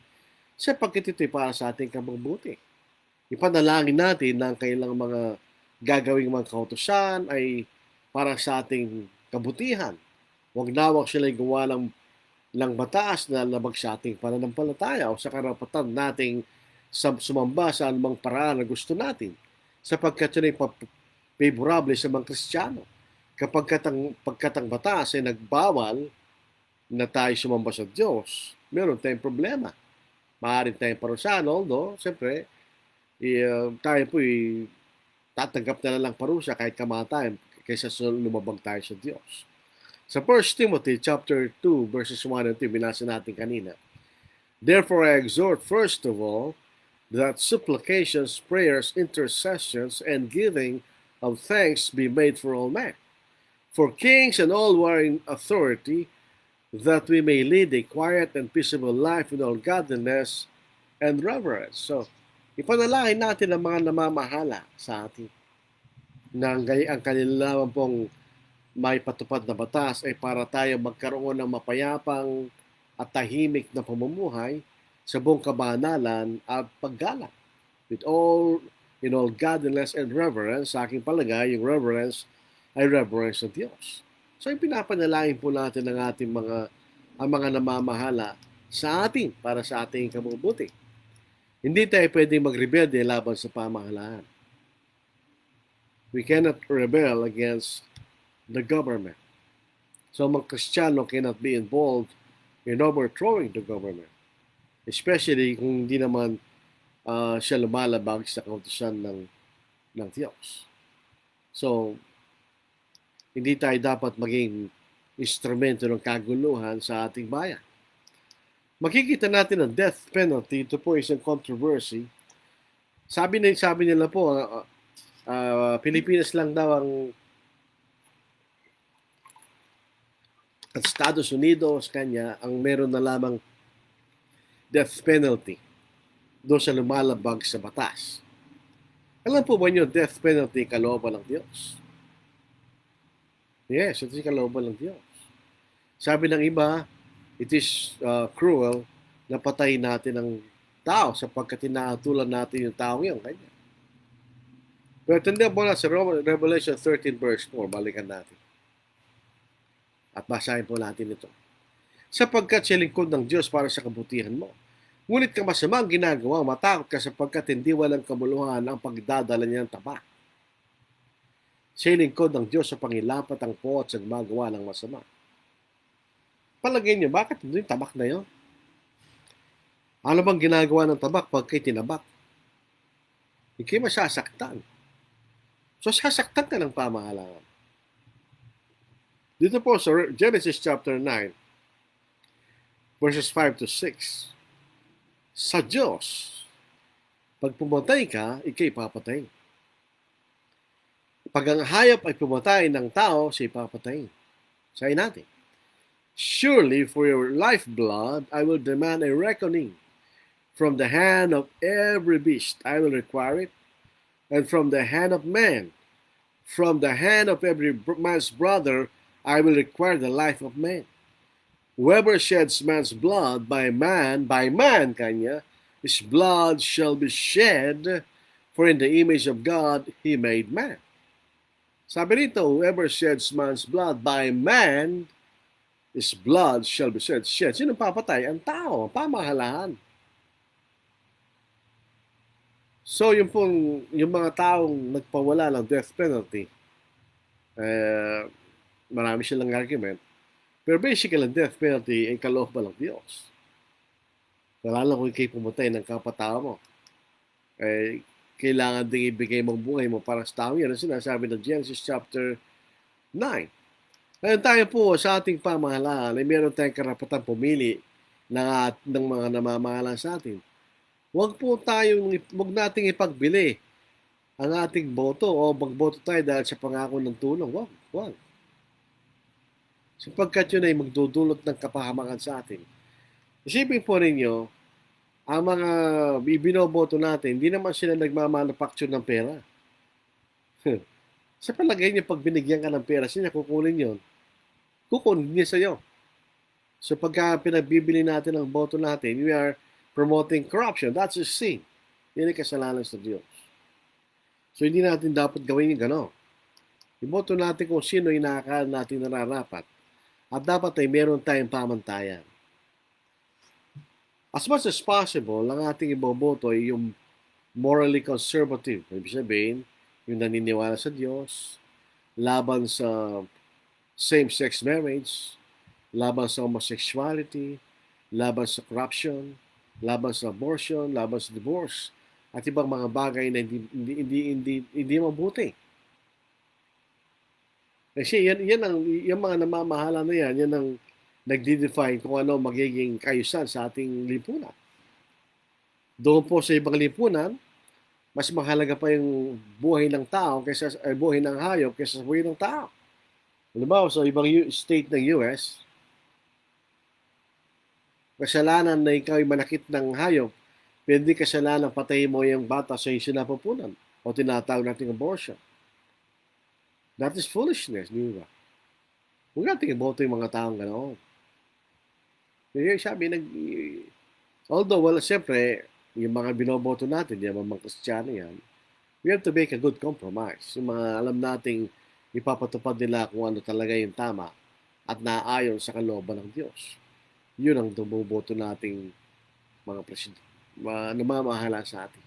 Sapagkat ito'y para sa ating kabubuti. Ipanalangin natin na ang kailang mga gagawing mga kautusan ay para sa ating kabutihan. Huwag sila gawa ng batas na labag sa ating pananampalataya o sa karapatan nating sumamba sa anumang paraan na gusto natin sapagkat yun ay favorable sa mga Kristiyano. Pagkat ang batas ay nagbawal na tayo sumamba sa Diyos, meron tayong problema. Maaaring tayong parusahan, although, siyempre, tayo po'y tatanggap na lang parusa kahit kamatayan kaysa lumabag tayo sa Diyos. Sa 1 Timothy chapter 2 verses 1 and 2 binasa natin kanina. Therefore I exhort first of all that supplications, prayers, intercessions, and giving of thanks be made for all men, for kings and all who are in authority, that we may lead a quiet and peaceable life in all godliness and reverence. So, ipanalangin natin ang mga namamahala sa atin na ang kanilang pong may patupad na batas ay para tayo magkaroon ng mapayapang at tahimik na pamumuhay sa buong kabanalan at paggalang. In all godliness and reverence, sa aking palagay, yung reverence ay reverence sa Diyos. So, pinapanalangin po natin ang mga namamahala sa atin para sa ating kabubuti. Hindi tayo pwedeng magrebelde laban sa pamahalaan. We cannot rebel against the government. So, mga Kristiyano cannot be involved in overthrowing the government. Especially kung hindi naman siya lumalabag sa kautusan ng Diyos. So, hindi tayo dapat maging instrumento ng kaguluhan sa ating bayan. Makikita natin ang death penalty. Ito po isang controversy. Sabi nila po, Pilipinas lang daw at Estados Unidos kanya ang meron na lamang death penalty doon sa lumalabag sa batas. Alam po ba niyo, death penalty kalooban ng Diyos? Yes, ito yung kalooban ng Diyos. Sabi ng iba, it is cruel na patayin natin ang tao sapagkat inaatulan natin yung tao ngayon. Kanya. Pero tanda mo na sa Revelation 13 verse 4, balikan natin. At basahin po natin ito. Sapagkat siya lingkod ng Diyos para sa kabutihan mo. Ngunit kamasama ang ginagawa, matakot ka sapagkat hindi walang kamuluhan ang pagdadala niya ng tabak. Siya lingkod ng Diyos sa pangilapat ang puot sa gumagawa ng masama. Palagay niyo, bakit hindi yung tabak na yun? Ano bang ginagawa ng tabak pag kayo tinabak? Hindi kayo masasaktan. So, sasaktan ka ng pamahalaan. Dito po sa Genesis chapter 9, verses 5 to 6. Sa Diyos, pag pumatay ka, ikay papatay. Pag ang hayop ay pumatay ng tao, siya papatay. Sabi natin, surely for your lifeblood, I will demand a reckoning. From the hand of every beast, I will require it. And from the hand of man, from the hand of every man's brother, I will require the life of man. Whoever sheds man's blood by man kanya, his blood shall be shed, for in the image of God he made man. Sabi rito, whoever sheds man's blood by man, his blood shall be shed. Sino papatay? Ang tao, pamahalaan. So, yung mga taong nagpawala ng death penalty, marami silang argument. Pero basically, ang death penalty ay kalooban ng Diyos. Lalo kung ikay pumatay ng kapatao mo, kailangan ding ibigay mong buhay mo para sa tao. Yan ang sinasabi ng Genesis chapter 9. Ngayon tayo po sa ating pamahalaan ay meron tayong karapatan pumili ng mga namamahala sa atin. Huwag nating ipagbili ang ating boto o magboto tayo dahil sa pangako ng tulong. Huwag. Sapagkat yun ay magdudulot ng kapahamakan sa atin. Isipin po ninyo, ang mga binoboto natin, hindi naman sila nagmamanufacture ng pera. Sa palagay niya, pag binigyan ka ng pera, sila kukunin yun. Kukunin niya sa'yo. So pagka pinagbibili natin ang boto natin, we are promoting corruption. That's a sin. Yan ay kasalanan sa Diyos. So hindi natin dapat gawin yung gano'n. Iboto natin kung sino yung nakakala natin nararapat. At dapat ay meron tayong pamantayan. As much as possible, ang ating iboboto ay yung morally conservative. Ibig sabihin, yung naniniwala sa Diyos, laban sa same-sex marriage, laban sa homosexuality, laban sa corruption, laban sa abortion, laban sa divorce, at ibang mga bagay na hindi mabuti. Kasi yung mga namamahala na yan ang nagde-define kung ano magiging kaayusan sa ating lipunan. Doon po sa ibang lipunan, mas mahalaga pa yung buhay ng tao kaysa buhay ng hayop kaysa sa buhay ng tao. Halimbawa, sa ibang state ng US, kasalanan na ikaw ay manakit ng hayop, pwede kasalanan patayin mo yung bata sa sinapupunan o tinatawag natin abortion. That is foolishness, di ba? Huwag natin iboto yung mga taong ganoon. Sabi, although, siyempre, yung mga binoboto natin, yung mga Kristiyano yan, we have to make a good compromise. Yung mga alam nating ipapatupad nila kung ano talaga yung tama at naayon sa kalooban ng Diyos. Yun ang bumuboto nating mga namamahala sa atin.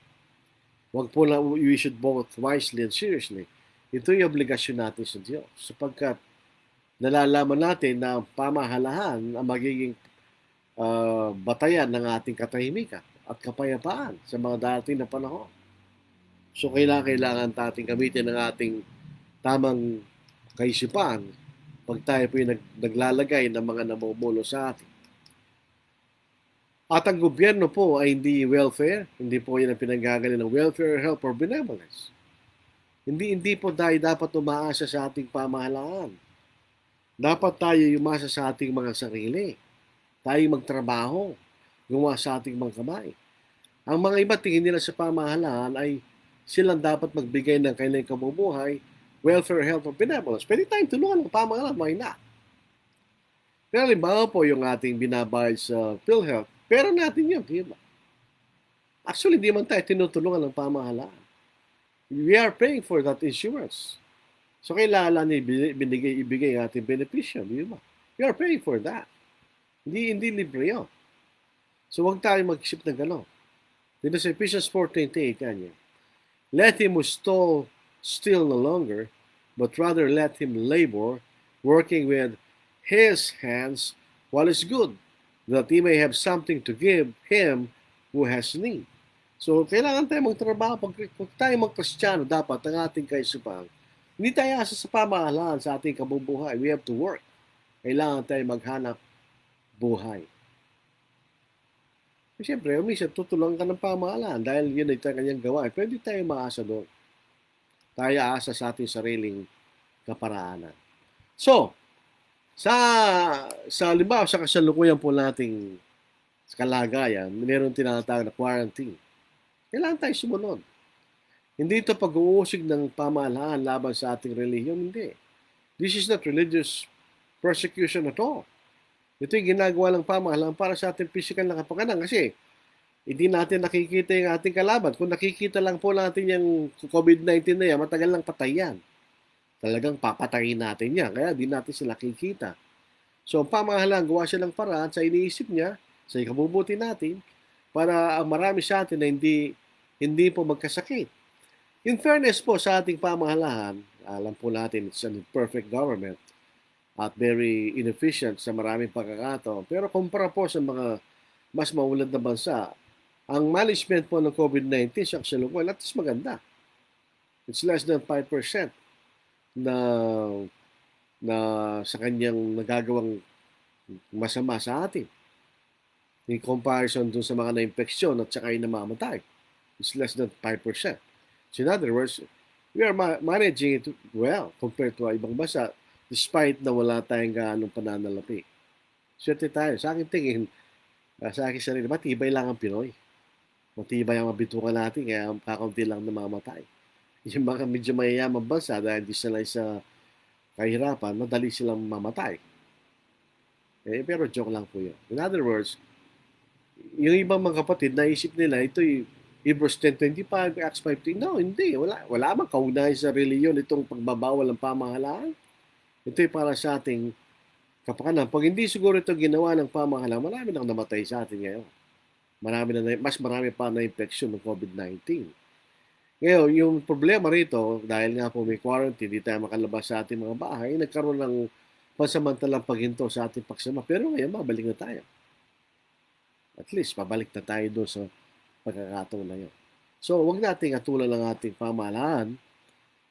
Huwag po lang, we should vote wisely and seriously. Ito yung obligasyon natin sa Diyos. Sapagkat nalalaman natin na pamahalahan ang magiging batayan ng ating katahimikan at kapayapaan sa mga dating na panahon. So kailangan natin gamitin ang ating tamang kaisipan pag tayo po yung naglalagay ng mga namumulo sa atin. At ang gobyerno po ay hindi welfare, hindi po yan ang pinanggagaling ng welfare, help, or benevolence. Hindi po tayo dapat umaasa sa ating pamahalaan. Dapat tayo umasa sa ating mga sarili. Tayo magtrabaho, gumawa sa ating mga kamay. Ang mga iba tingin nila sa pamahalaan ay silang dapat magbigay ng kanilang kabubuhay, welfare, health, or benevolence. Pwede tayong tulungan ng pamahalaan, why not? Pero halimbawa po yung ating binabayad sa PhilHealth, pera natin yun, di ba? Actually, di man tayo tinutulungan ng pamahalaan. We are paying for that insurance. So, kailangan ibigay ang ating benepisyo, di ba? We are paying for that. Hindi libre yun. So, huwag tayo mag-isip ng gano'n. Dito sa Ephesians 4:28, yan. Let him who stole steal no longer, but rather let him labor, working with his hands while it's good, that he may have something to give him who has need. So, kailangan tayo magtrabaho. Pag tayo mag-Kristiyano, dapat ang ating kaisipan, hindi tayo asa sa pamahalaan sa ating kabubuhay. We have to work. Kailangan tayo maghanap buhay. Siyempre, minsan tutulungan ka ng pamahalaan dahil yun ay kanyang gawain. Pwede tayo maasa doon. Tayo aasa sa ating sariling kaparaanan. So, sa halimbawa sa kasalukuyan po nating kalagayan, meron tinatawag na quarantine. Kailangan tayo sumunod. Hindi ito pag-uusig ng pamahalaan laban sa ating relihiyon, hindi. This is not religious persecution at all. Ito yung ginagawa ng pamahalaan para sa ating physical na kapakanan kasi hindi natin nakikita yung ating kalaban. Kung nakikita lang po natin yung COVID-19 na yan, matagal lang patay yan. Talagang papatayin natin yan. Kaya di natin sila nakikita. So, ang pamahalaan, gawa siya ng paraan sa iniisip niya, sa ikabubuti natin, para marami sa atin na hindi po magkasakit. In fairness po sa ating pamahalaan, alam po natin it's an imperfect government at very inefficient sa maraming pagkakataon. Pero kumpara po sa mga mas maulad na bansa, ang management po ng COVID-19 sa kasalukuyan, at least maganda. It's less than 5% na sa kanyang nagagawang masama sa atin. In comparison dun sa mga na-infeksyon at saka yung namamatay. It's less than 5%. So in other words, we are managing it well compared to ibang bansa despite na wala tayong gaanong pananalapi. Swerte tayo. Sa akin tingin, sa akin sarili, matibay lang ang Pinoy. Matibay ang mabitukan natin kaya kakaunti lang namamatay. Yung mga medyo mayayamang bansa dahil di sila sa kahirapan, madali silang mamatay. Pero joke lang po yun. In other words, yung ibang mga kapatid, naisip nila, ito'y Hebrews 10:25, Acts 5:10. No, hindi. Wala mang kaugnayan sa reliyon itong pagbabawal ng pamahalaan. Ito'y para sa ating kapakanan. Pag hindi siguro ito ginawa ng pamahalaan, marami nang namatay sa atin ngayon. Mas marami pa na infection ng COVID-19. Ngayon, yung problema rito, dahil nga po may quarantine, di tayo makalabas sa ating mga bahay, nagkaroon ng pansamantalang paghinto sa ating pagsama. Pero ngayon, mabalik na tayo. At least, pabalik na tayo doon sa pagkakataon na yun. So, huwag nating atulan ng ating pamahalaan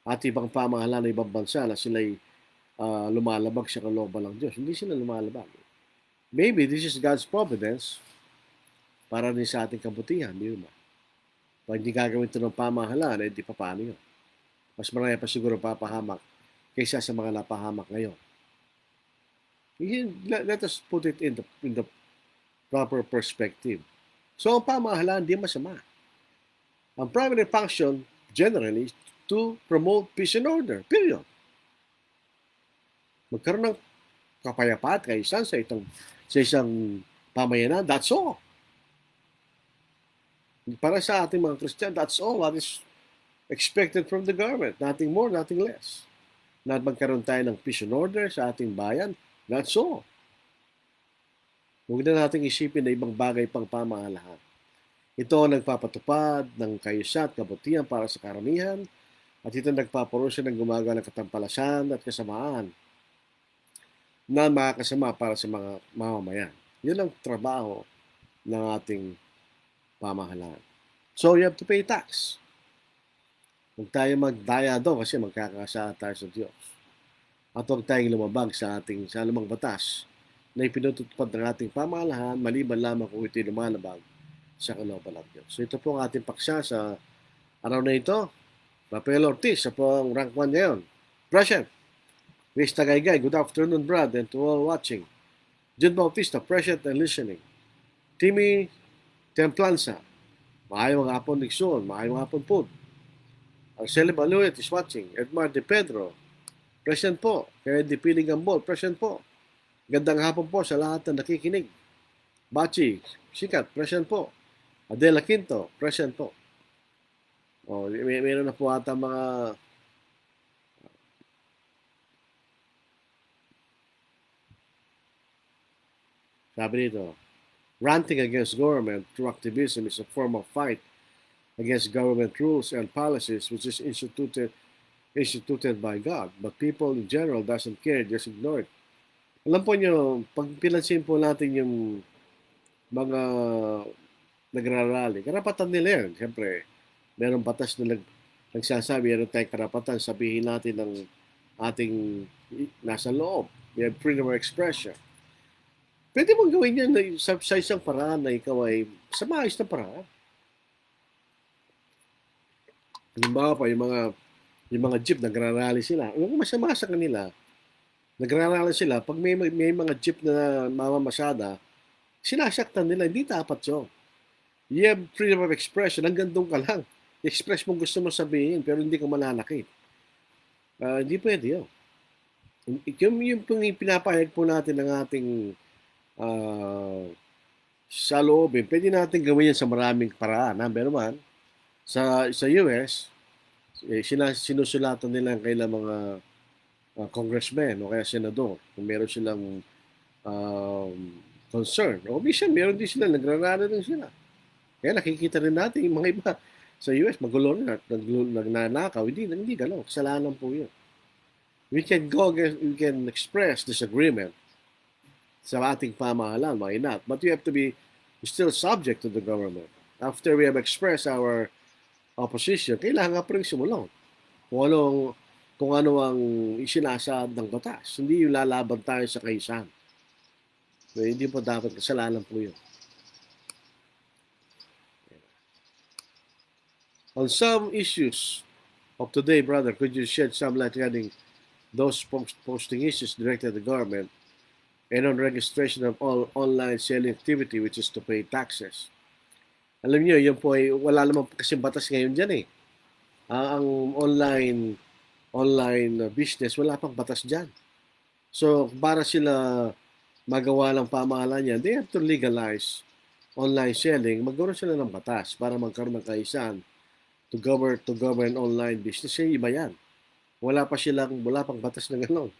at ibang pamahalaan ng ibang bansa na sila'y lumalabag sa kalooban ng Diyos. Hindi sila lumalabag. Maybe this is God's providence para din sa ating kabutihan, di ba? Pag hindi gagawin ito ng pamahalaan, di pa paano yun? Mas marami pa siguro papahamak kaysa sa mga napahamak ngayon. Let us put it in the proper perspective. So, ang pamahalaan, di masama. Ang primary function, generally, is to promote peace and order. Period. Magkaroon ng kapayapaan, kaayusan sa isang pamayanan, that's all. Para sa ating mga Christian, that's all what is expected from the government. Nothing more, nothing less. Na magkaroon tayo ng peace and order sa ating bayan, that's all. Huwag na nating isipin na ibang bagay pang pamahalaan. Ito ang nagpapatupad ng kaayusan at kabutihan para sa karamihan at ito nagpaparusa ng gumagawa ng katampalasan at kasamaan na makakasama para sa mga mamamayan. Yun ang trabaho ng ating pamahalaan. So, you have to pay tax. Huwag tayo magdaya doon kasi magkakasala tayo sa Diyos. At huwag tayong lumabag sa anumang batas na ipinutupad ng ating pamahalaan maliban lamang kung ito'y lumalabag sa kalooban ng Diyos. So, ito po ang ating paksa sa araw na ito. Rafael Ortiz, sa po ang rank 1 ngayon. Present. Luis Tagaygay, good afternoon, Brad, and to all watching. Jun Bautista, present and listening. Timmy Templanza, maayong hapon Nixon, maayong hapon po. Arcelim Aluet is watching. Edmar De Pedro, present po. Kaya Di Piling Gambol, present po. Gandang hapon po sa lahat na nakikinig. Bachi, Sikat, present po. Adela Quinto, present po. Meron na po ata mga sabi dito, ranting against government through activism is a form of fight against government rules and policies which is instituted by God. But people in general doesn't care, just ignore it. Alam po nyo, pag pinansin po natin yung mga nagrarally. Karapatan nila yan. Siyempre, merong batas na nagsasabi, meron tayong karapatan, sabihin natin ng ating nasa loob. We have freedom of expression. Pwede mong gawin yan sa isang paraan na ikaw ay sa maayos na paraan. Halimbawa pa, yung mga jeep, nagrarally sila. Yung masama sa kanila, nagrarally sila, pag may mga jeep na mamamasada, sinasaktan nila, hindi dapat yun. You have freedom of expression, hanggang doon ka lang. I-express mo gusto mo sabihin, pero hindi ka mananakit. Hindi pwede yun. Yung pinapahayag po natin ng ating sa loobin, pwede natin gawin yan sa maraming paraan. Number one, sa US, sinusulatan nila ang kailang mga congressmen o kaya senador kung meron silang concern. O minsan, meron din sila, nagrarana din sila. Kaya nakikita rin natin yung mga iba sa US, magulo na, nagnanakaw. Hindi gano'n. Kasalanan po yun. We can express disagreement sa ating pamahalaan, why not? But we have to be still subject to the government. After we have expressed our opposition, kailangan pa rin sumulong. Kung ano ang isinasaad ng batas. Hindi yung lalaban tayo sa kaisan. So, hindi po dapat kasalanan po yun. On some issues of today, brother, could you shed some light regarding those posting issues directed at the government and on registration of all online selling activity, which is to pay taxes? Alam niyo, yun po ay wala naman kasi batas ngayon dyan eh. Ang online business, wala pang batas dyan. So, para sila magawa ng pamahalaan yan, they have to legalize online selling. Magkaroon sila ng batas para magkaroon ng kaisan to govern online business. Eh, iba yan. Wala pang batas na gano'n.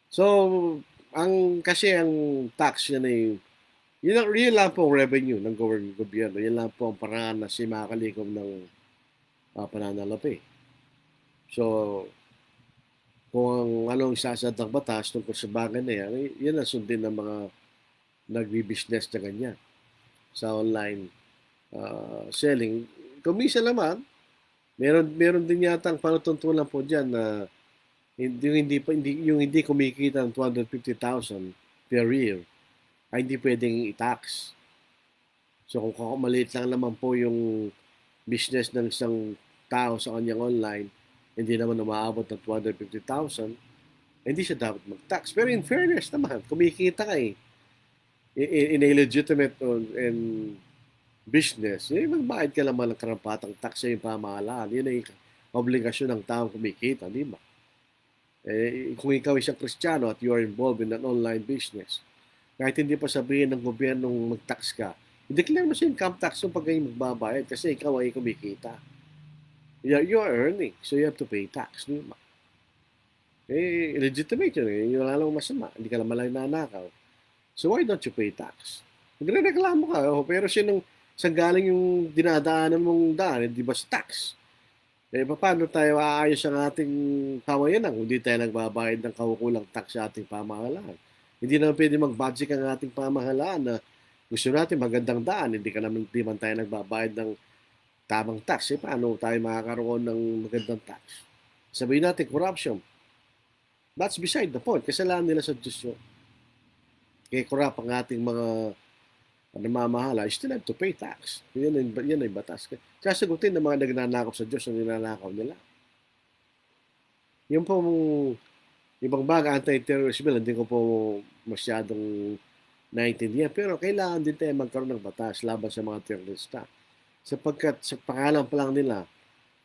So, kasi ang tax yan ay, yun lang po ang revenue ng gobyerno. Yan lang po ang paraan na makakalikom ng pananalapi. So, kung anong sasad ng batas tungkol sa bagay na yan, yan ang sundin ng mga nagbi-business na ganyan sa online selling. Kung minsan naman, meron din yata ang panutuntunan po dyan na yung hindi kumikita ng 250,000 per year ay hindi pwedeng i-tax. So kung maliit lang naman po yung business ng isang tao sa kanyang online, hindi naman umaabot ng 250,000, hindi siya dapat mag-tax. Pero in fairness naman, kumikita ka in a legitimate business, magbayad ka naman ng karampatang tax sa yung pamahalaan. Yun ay obligasyon ng taong kumikita, di ba? Kung ikaw isang Kristiyano at you are involved in an online business, kahit hindi pa sabihin ng gobyernong mag-tax ka, i-declare mo sa income tax yung pag magbabayad kasi ikaw ay kumikita. You are earning, so you have to pay tax, di ba? Legitimate yun. Yung wala lang masama. Hindi ka naman lang nanakaw. So why don't you pay tax? Nagre-reklamo ka, pero sinong saan galing yung dinadaanan mong daan, di ba sa tax? Paano tayo aayos ang ating pamayanan kung hindi tayo nagbabayad ng kakukulang tax sa ating pamahalaan? Hindi naman pwede mag-budget ang ating pamahalaan na gusto natin magandang daan, hindi man tayo nagbabayad ng tamang tax. Paano tayo makakaroon ng magandang tax? Sabihin natin, corruption. That's beside the point. Kasalanan nila sa Diyos yun. Kaya corrupt ang ating mga namamahala, you still have to pay tax. Yan ay batas. Sasagutin ng mga nagnanakaw sa Diyos ang ninanakaw nila. Yung pong ibang bagay, anti-terrorist bill, hindi ko po masyadong naintindihan. Pero kailangan din tayo magkaroon ng batas laban sa mga terrorista. Sapagkat sa pangalan pa lang nila,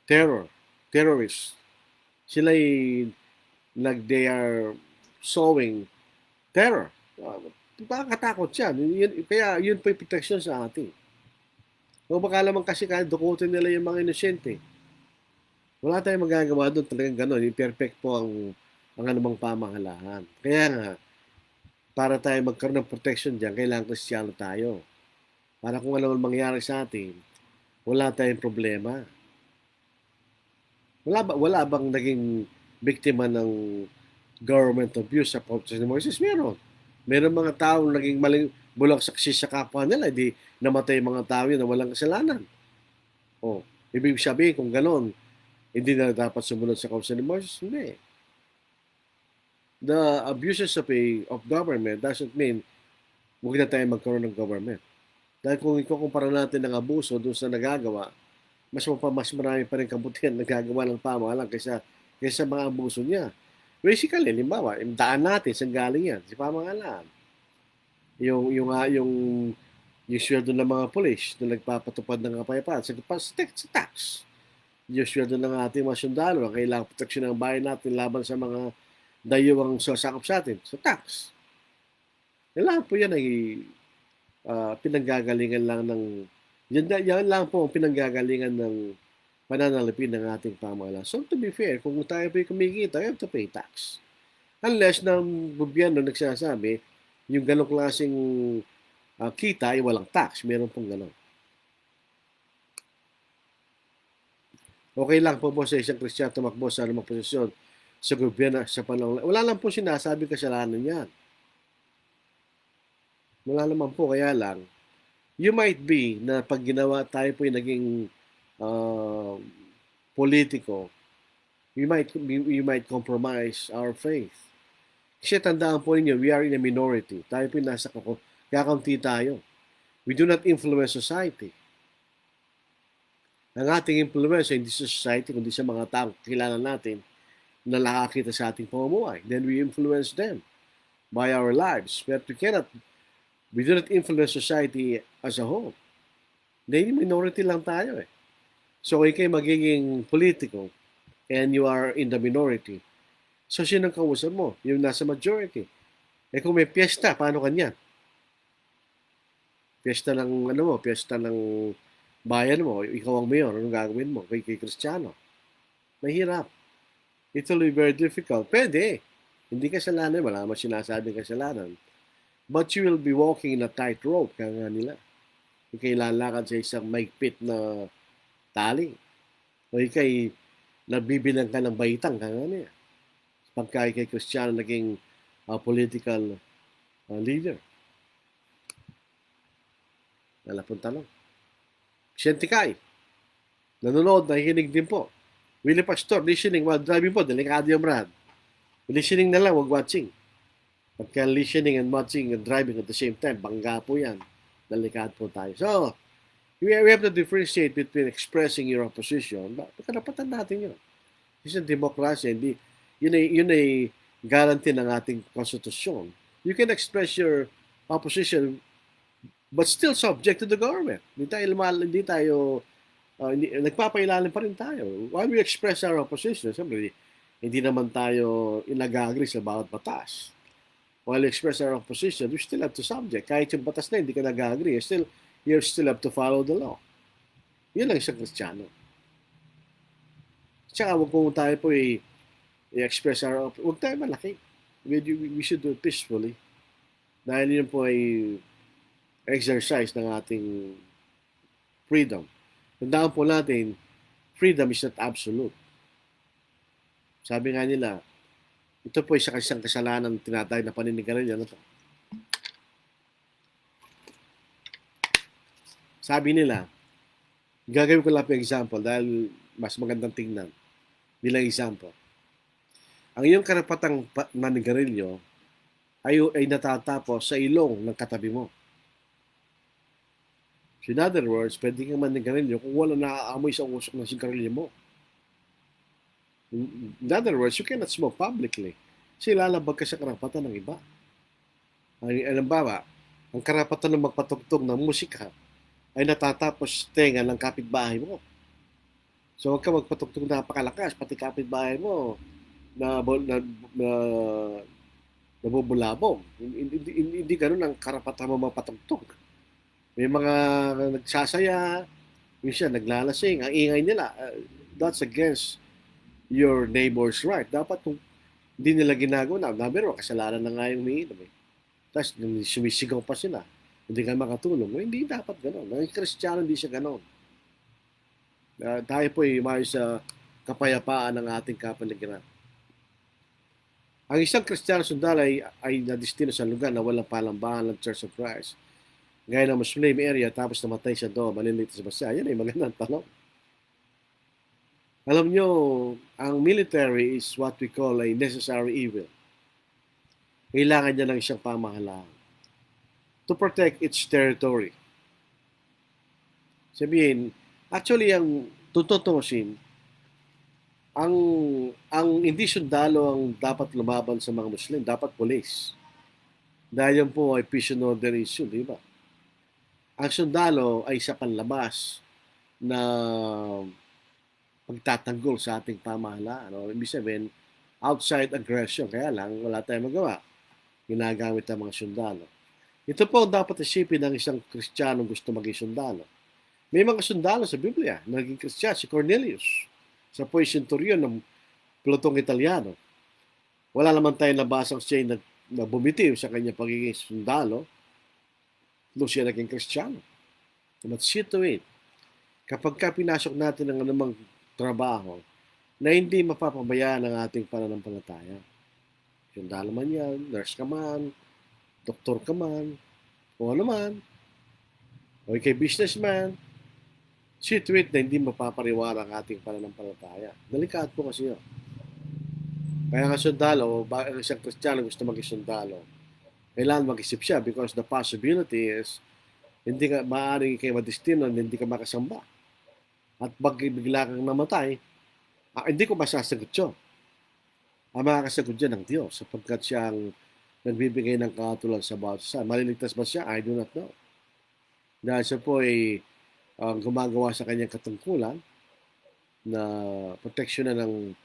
terrorist, they are sowing terror. Nakakatakot yan. Kaya yun po yung protection sa atin. O baka naman kasi kahit dukutin nila yung mga inosente. Wala tayong magagawa doon, talagang gano'n. Perfect po ang anumang pamahalaan. Kaya nga, para tayo magkaroon ng protection dyan, kailangan Kristiyano tayo. Para kung ano mangyari sa atin, wala tayong problema. Wala bang naging biktima ng government abuse sa Prophet ni Moses? Meron mga tao naging bulak saksi sa kapwa nila, di namatay mga tao yun na walang kasalanan. O, ibig sabihin kung ganon, hindi na dapat sumunod sa kautos ni Moses? Hindi. The abuses of government doesn't mean huwag na tayo magkaroon ng government. Dahil kung ikukumpara natin ang abuso doon sa nagagawa, mas marami pa rin kabutihan nagagawa ng pamahalaan kaysa mga abuso niya. Basically, limbawa, yung daan natin, saan galing yan? Si pamahalaan. Yung sweldo ng mga polis na nagpapatupad ng kapayapaan sa tax. Yung sweldo ng ating mga sundalo na kailangang proteksyon ng bayan natin laban sa mga dayuwang sasakop sa atin sa tax. Lahat po yan ay pinanggagalingan lang ng yan lang po ang pinanggagalingan ng pananalipin ng ating pamahalaan. So to be fair, kung tayo po'y kumikita, you have to pay tax. Unless ng gobyerno nagsasabi, yung ganong klaseng kita ay walang tax. Meron pong ganon. Okay lang po sa isang Kristiyano tumakbo sa anumang posisyon sa gobyerno sa panahon. Wala lang po sinasabi kasalanan yan. Wala naman po, kaya lang, you might be na pag ginawa tayo po yung naging politiko, we might compromise our faith. Kasi tandaan po ninyo, we are in a minority. Tayo po yung nasa kakaunti tayo. We do not influence society. Ang ating influence hindi sa society, kundi sa mga taong kilala natin na nakakita sa ating pamumuhay. Then we influence them by our lives. But we do not influence society as a whole. Dahil minority lang tayo eh. So kung kayo magiging politiko and you are in the minority, so sino ang kausap mo? Yung nasa majority. Eh kung may piyesta, paano kanyan? Piyesta ng piyesta ng bayan mo, ikaw ang mayor, anong gagawin mo? Kay Kristiyano. Mahirap. It will be very difficult. Pwede. Hindi kasalanan, wala naman sinasabing kasalanan. But you will be walking in a tightrope, kaya nga nila. Ika'y lalakad sa isang maigpit na tali. O ika'y nabibilang ka ng baitang, kaya nga niya. Pagka ika'y Kristiyano naging political leader. Nalapon tanong. Sientikay, nanonood, nakikinig din po. Willie Pastor, listening while driving po, delikado yung brad. Listening na lang, wag watching. Pagka listening and watching and driving at the same time, bangga po yan. Delikado po tayo. So, we have to differentiate between expressing your opposition. Karapatan natin yun. Kasi democracy, yun ay guarantee ng ating konstitusyon. You can express your opposition but still subject to the government. Nagpapailalim pa rin tayo. While we express our opposition, siyempre, hindi naman tayo nag-agree sa bawat batas. While we express our opposition, we still have to subject. Kahit yung batas na hindi ka nag-agree, you still have to follow the law. Yun lang isang Kristiyano. Tsaka huwag po tayo po i-express our opposition. Huwag tayo malaki. We should do it peacefully. Dahil yun po ay exercise ng ating freedom. Tandaan po natin, freedom is not absolute. Sabi nga nila, ito po isa isang kasalanan tinatay na paninigarilyo. Ano to? Sabi nila, gagawin ko lang po example dahil mas magandang tingnan. Bilang example. Ang iyong karapatang manigarilyo ay natatapos sa ilong ng katabi mo. So in other words, pwede kang manigarilyo kung wala naaamoy sa usok ng sigarilyo mo. In other words, you cannot smoke publicly. Kasi lalabag ka sa karapatan ng iba. Halimbawa, ang karapatan ng magpatugtog ng musika ay natatapos tenga ng kapitbahay mo. So huwag ka magpatugtog na napakalakas, pati kapitbahay mo nabubulabog. Hindi ganun ang karapatan mo mapatugtog. May mga nagsasaya, minsan naglalasing, ang ingay nila. That's against your neighbor's right. Dapat kung hindi nila ginagawa, nabiro, kasalanan na nga yung umiinom eh. Tapos sumisigaw pa sila. Hindi ka makatulong. Hindi dapat gano'n. Ang Kristiyano hindi siya gano'n. Tayo po ay may sa kapayapaan ng ating kapaligiran. Ang isang Kristiyano sundalo ay nadistino sa lugar na walang palambahan ng Church of Christ. gaya ng Muslim area, tapos namatay siya doon, maliligtas ba siya? Yan ay magandang tanong. Alam nyo, ang military is what we call a necessary evil. Kailangan niya ng isang pamahalaan to protect its territory. Sabihin, actually, ang tututusin, ang hindi sundalo ang dapat lumaban sa mga Muslim, dapat police. Dahil yan po ay peace and order issue, di ba? Ang sundalo ay isa panlabas na pagtatanggol sa ating pamahalaan. O, ibig sabihin, outside aggression. Kaya lang, wala tayong magawa. Ginagamit ang mga sundalo. Ito po dapat isipin ng isang Kristiyanong gusto maging sundalo. May mga sundalo sa Biblia na naging Kristiyan, si Cornelius. Sa po centurion ng plutong Italiano. Wala naman tayong nabasang siya na bumitiw sa kanyang pagiging sundalo nung siya naging Kristiyano. But see to it, kapag ka pinasok natin ng anumang trabaho na hindi mapapabayaan ang ating pananampalataya. Sundalo man yan, nurse ka man, doktor ka man, o ano man, o ikay businessman, see to it na hindi mapapariwara ang ating pananampalataya. Delikado po kasi yun. Kaya nga sundalo, ang isang Kristiyano gusto maging sundalo, kailangan mag-isip siya because the possibility is hindi ka maaaring kayo madestino na hindi ka makasamba. At pag bigla kang namatay, hindi ko masasagot yun. Ang makakasagot dyan ng Diyos sapagkat siya ang nagbibigay ng katulad sa bawat isa. Maliligtas ba siya? I do not know. Dahil siya po ay gumagawa sa kanyang katungkulan na proteksyonan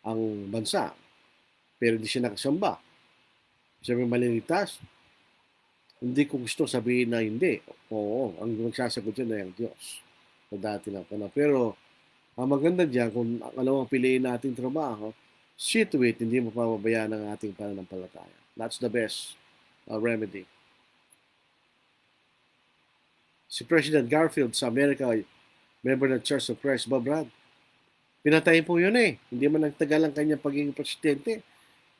ang bansa. Pero hindi siya nakasamba. Sabi maliligtas, hindi ko gusto sabihin na hindi. Oo, ang magsasagot dyan ay ang Diyos. Sa dati na panahon. Pero, ang maganda dyan, kung alam ang piliin nating trabaho, see to it, hindi mo pababayaan ang ating pananampalataya. That's the best remedy. Si President Garfield sa Amerika, member ng Church of Christ, Bob Rad, pinatayin po yun eh. Hindi man nagtagal ang kanyang pagiging presidente.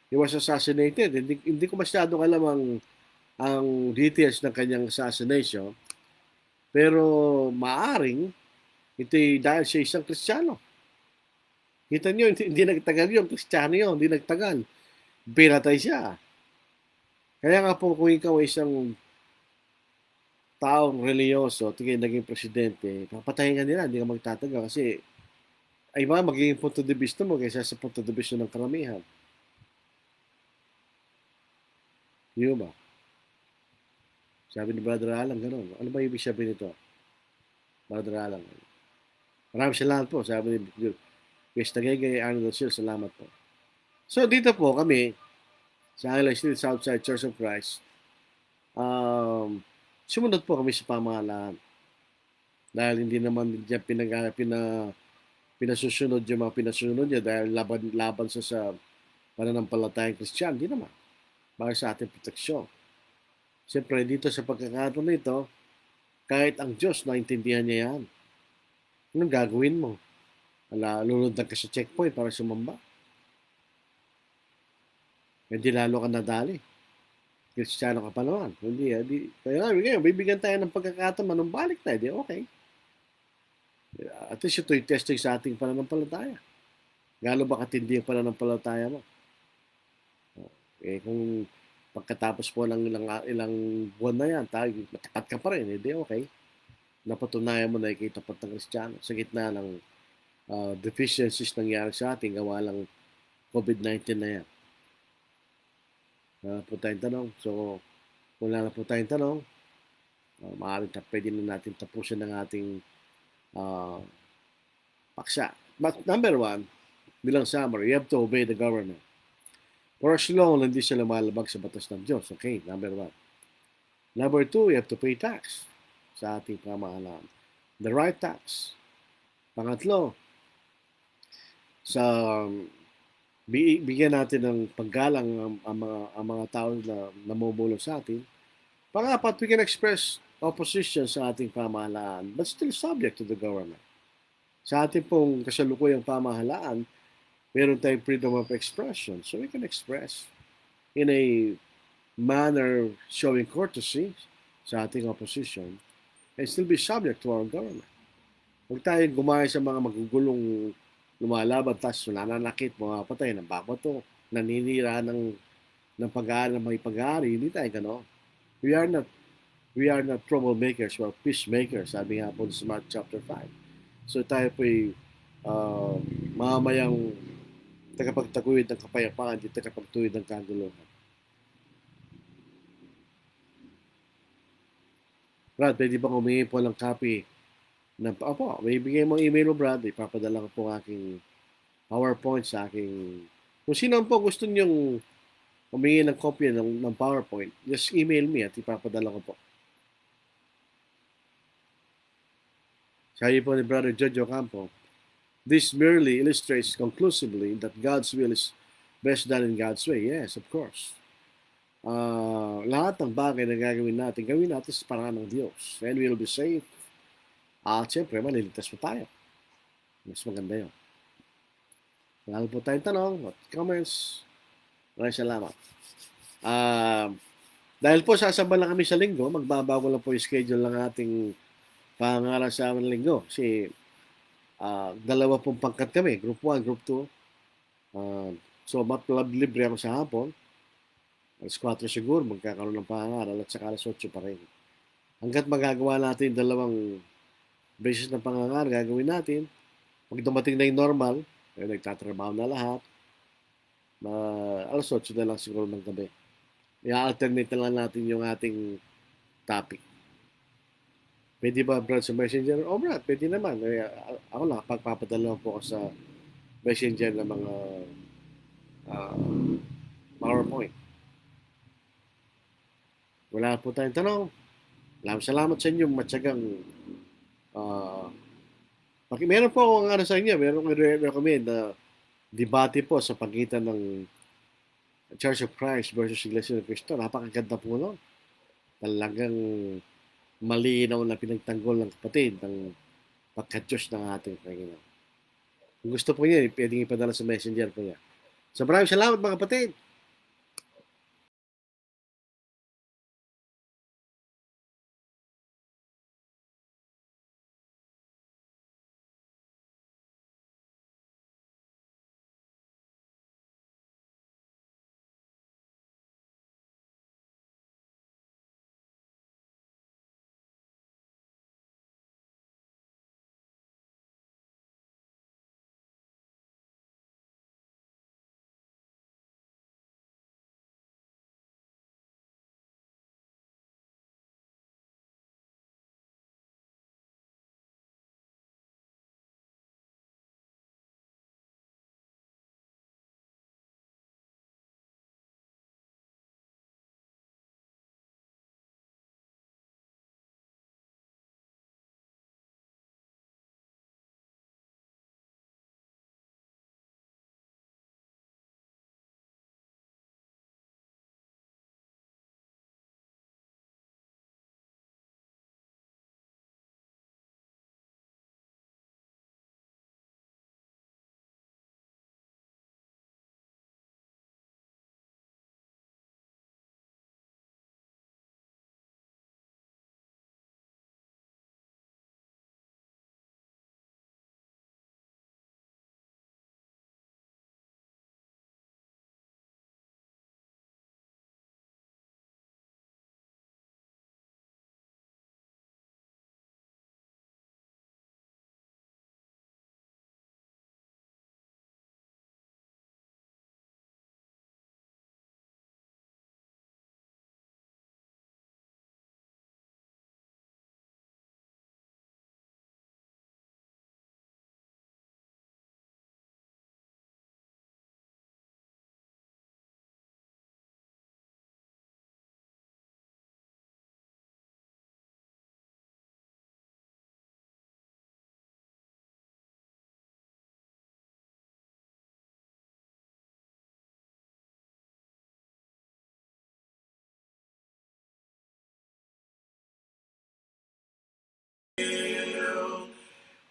He was assassinated. Hindi ko masyadong alam ang details ng kanyang assassination. Pero maaring ito'y dahil siya isang Kristiyano. Kita niyo, hindi nagtagal yun. Kristiyano yun, hindi nagtagal. Pinatay siya. Kaya nga po kung ikaw ay isang taong reliyoso, tingin naging presidente, papatayin ka nila, hindi ka magtatagal. Kasi ay ba, magiging punto de vista mo kaysa sa punto de vista ng karamihan. Di ba? Sabi ni Brother Alan, gano'n. Ano ba ibig sabihin nito? Brother Alan. Maraming salamat po. Sabi ni Yes, Tagaygay, Arnold Sil, salamat po. So, dito po kami, sa Highland Street, Southside Church of Christ, sumunod po kami sa pamahalaan. Dahil hindi naman niya pinasusunod yung mga pinasusunod niya dahil laban sa pananampalatayang Kristiyan. Hindi naman. Para sa ating proteksyon. Siyempre, dito sa pagkakataon nito, kahit ang Diyos, naintindihan niya yan. Anong gagawin mo? Lulundag ka sa checkpoint para sumamba. Hindi lalo ka nadali. Kristiyano ka pa naman. Hindi. Kaya ngayon, bibigyan tayo ng pagkakataon, manumbalik tayo. Di okay. At least ito'y testing sa ating pananampalataya. Gano'n ba katindi ang pananampalataya mo? Kung pagkatapos po ng ilang buwan na yan, matapat ka pa rin, hindi okay. Napatunayan mo na ikitapat ng Kristiyano sa gitna ng deficiencies nangyari sa ating gawa lang COVID-19 na yan. Wala po tayong tanong. So, kung wala na po tayong tanong, maaaring pwede na natin tapusin ng ating paksa. But number one, bilang summary, you have to obey the government. For as long hindi sila lumalabag sa batas ng Diyos. Okay, number one. Number two, you have to pay tax sa ating pamahalaan. The right tax. Pangatlo, bigyan natin ng paggalang ang mga tao na namumulo sa atin. Pangapat, we can express opposition sa ating pamahalaan but still subject to the government. Sa ating pong kasalukuyang pamahalaan, meron tayong freedom of expression. So we can express in a manner showing courtesy sa ating opposition and still be subject to our government. Huwag tayong gumaya sa mga magugulong lumalaban, tapos nananakit, mga patay, nababato, naninira ng pag-aari, ng may pag-aari. Hindi tayo gano'n. We are not troublemakers, we are peacemakers, sabi nga po sa Mark chapter 5. So tayo po'y mamayang tagapagtaguyod ng kapayapaan, hindi tagapagtaguyod ng kaguluhan. Brad, pwede bang humingi po ng copy opo, may bigay mo email mo, Brad, ipapadala ko po ang aking PowerPoint sa aking, kung sino po gusto nyong humingi ng kopya ng PowerPoint, just email me at ipapadala ko po. Sabi po ni Brother Jojo Campo, this merely illustrates conclusively that God's will is best done in God's way. Yes, of course. Lahat ng bagay na gawin natin sa paraan ng Diyos. And we'll be safe. At siyempre, maliligtas po tayo. Mas maganda yun. Wala po tayong tanong at comments. Maraming salamat. Dahil po sasamba lang kami sa linggo, magbabago lang po yung schedule ng ating pangaral sa aming linggo. Kasi dalawa pong pangkat kami, Group 1, Group 2. So, libre ako sa hapon. Alas 4 siguro, magkakaroon ng pangaral at saka alas 8 pa rin. Hanggat magagawa natin dalawang beses ng pangangaral, gagawin natin. Pag dumating na yung normal, nagtatrabaho na lahat, alas 8 na lang siguro ng gabi. I-alternate na lang natin yung ating topic. Pwede ba, Brad, sa Messenger? Brad, pwede naman. Ako lang, pagpapadala po ako sa Messenger ng mga PowerPoint. Wala po tayong tanong. Salamat sa inyo, matyagang meron po akong sa inyo, meron ko recommend na debate po sa pagitan ng Church of Christ versus Iglesia ng Cristo. Napakaganda po, no? Talagang malinaw na pinagtanggol ng kapatid ng pagka-Diyos ng ating Panginoon. Kung gusto po niya, pwedeng ipadala sa messenger po niya. So maraming salamat mga kapatid.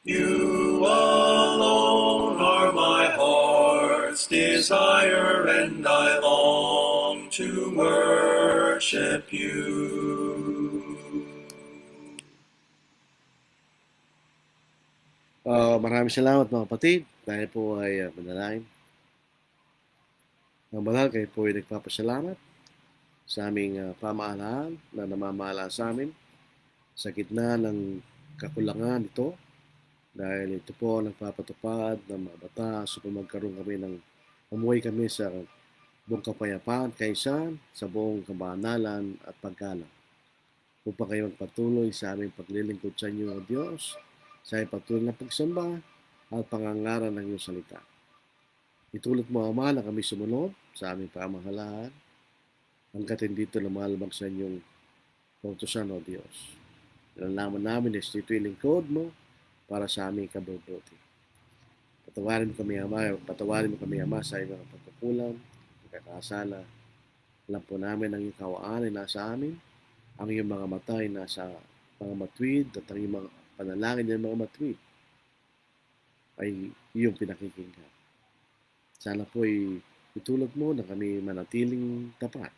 You alone are my heart's desire, and I long to worship you. Maraming salamat mga kapatid. Tayo po ay manalangin. Ang banal, kayo po ay nagpapasalamat sa aming pamahalaan na namamahala sa amin sa gitna ng kakulangan ito dahil ito po ang nagpapatupad ng mga batas upang magkaroon kami ng umuwi kami sa buong kapayapaan kaysa sa buong kabanalan at paggalang upang kayo magpatuloy sa aming paglilingkod sa inyo, O Diyos, sa aming patuloy na pagsamba at pangangaral ng iyong salita. Itulot mo, Ama, na kami sumunod sa aming pamahalaan hanggat hindi ito lumalabag sa inyong kautusan, O Diyos. Nalalaman namin na ito'y lingkod mo para sa aming kabubuti. Patawarin mo kami, Ama, sa iyong mga pagkukulang, pagkakasala. Alam po namin ang iyong kawaan ay nasa amin, ang iyong mga mata ay nasa mga matwid at ang iyong mga panalangin ng mga matwid ay iyong pinakikinggan. Sana po ay itulot mo na kami manatiling tapat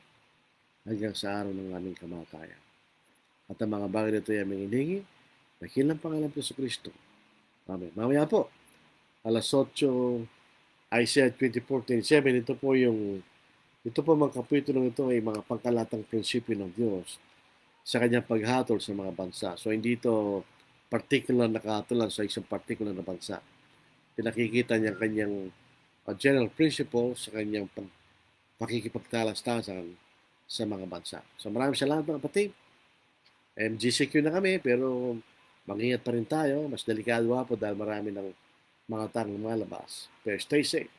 hanggang sa araw ng aming kamatayan. At ang mga bagay na ito ay aming hiningi, dakilang pangalan po sa Kristo. Amen. Mamaya po, alas 8, Isaiah 24:27, ito po mga kapitulo ito ay mga pangkalatang prinsipyo ng Diyos sa kanyang paghatol sa mga bansa. So hindi ito particular na kahatulan sa isang particular na bansa. Pinakikita niya kanyang general principle sa kanyang pakikipagtalastasan sa mga bansa. So maraming salamat mga kapatid. MGCQ na kami pero mag-ingat pa rin tayo. Mas delikado po dahil marami ng mga tang lumalabas. Pero stay safe.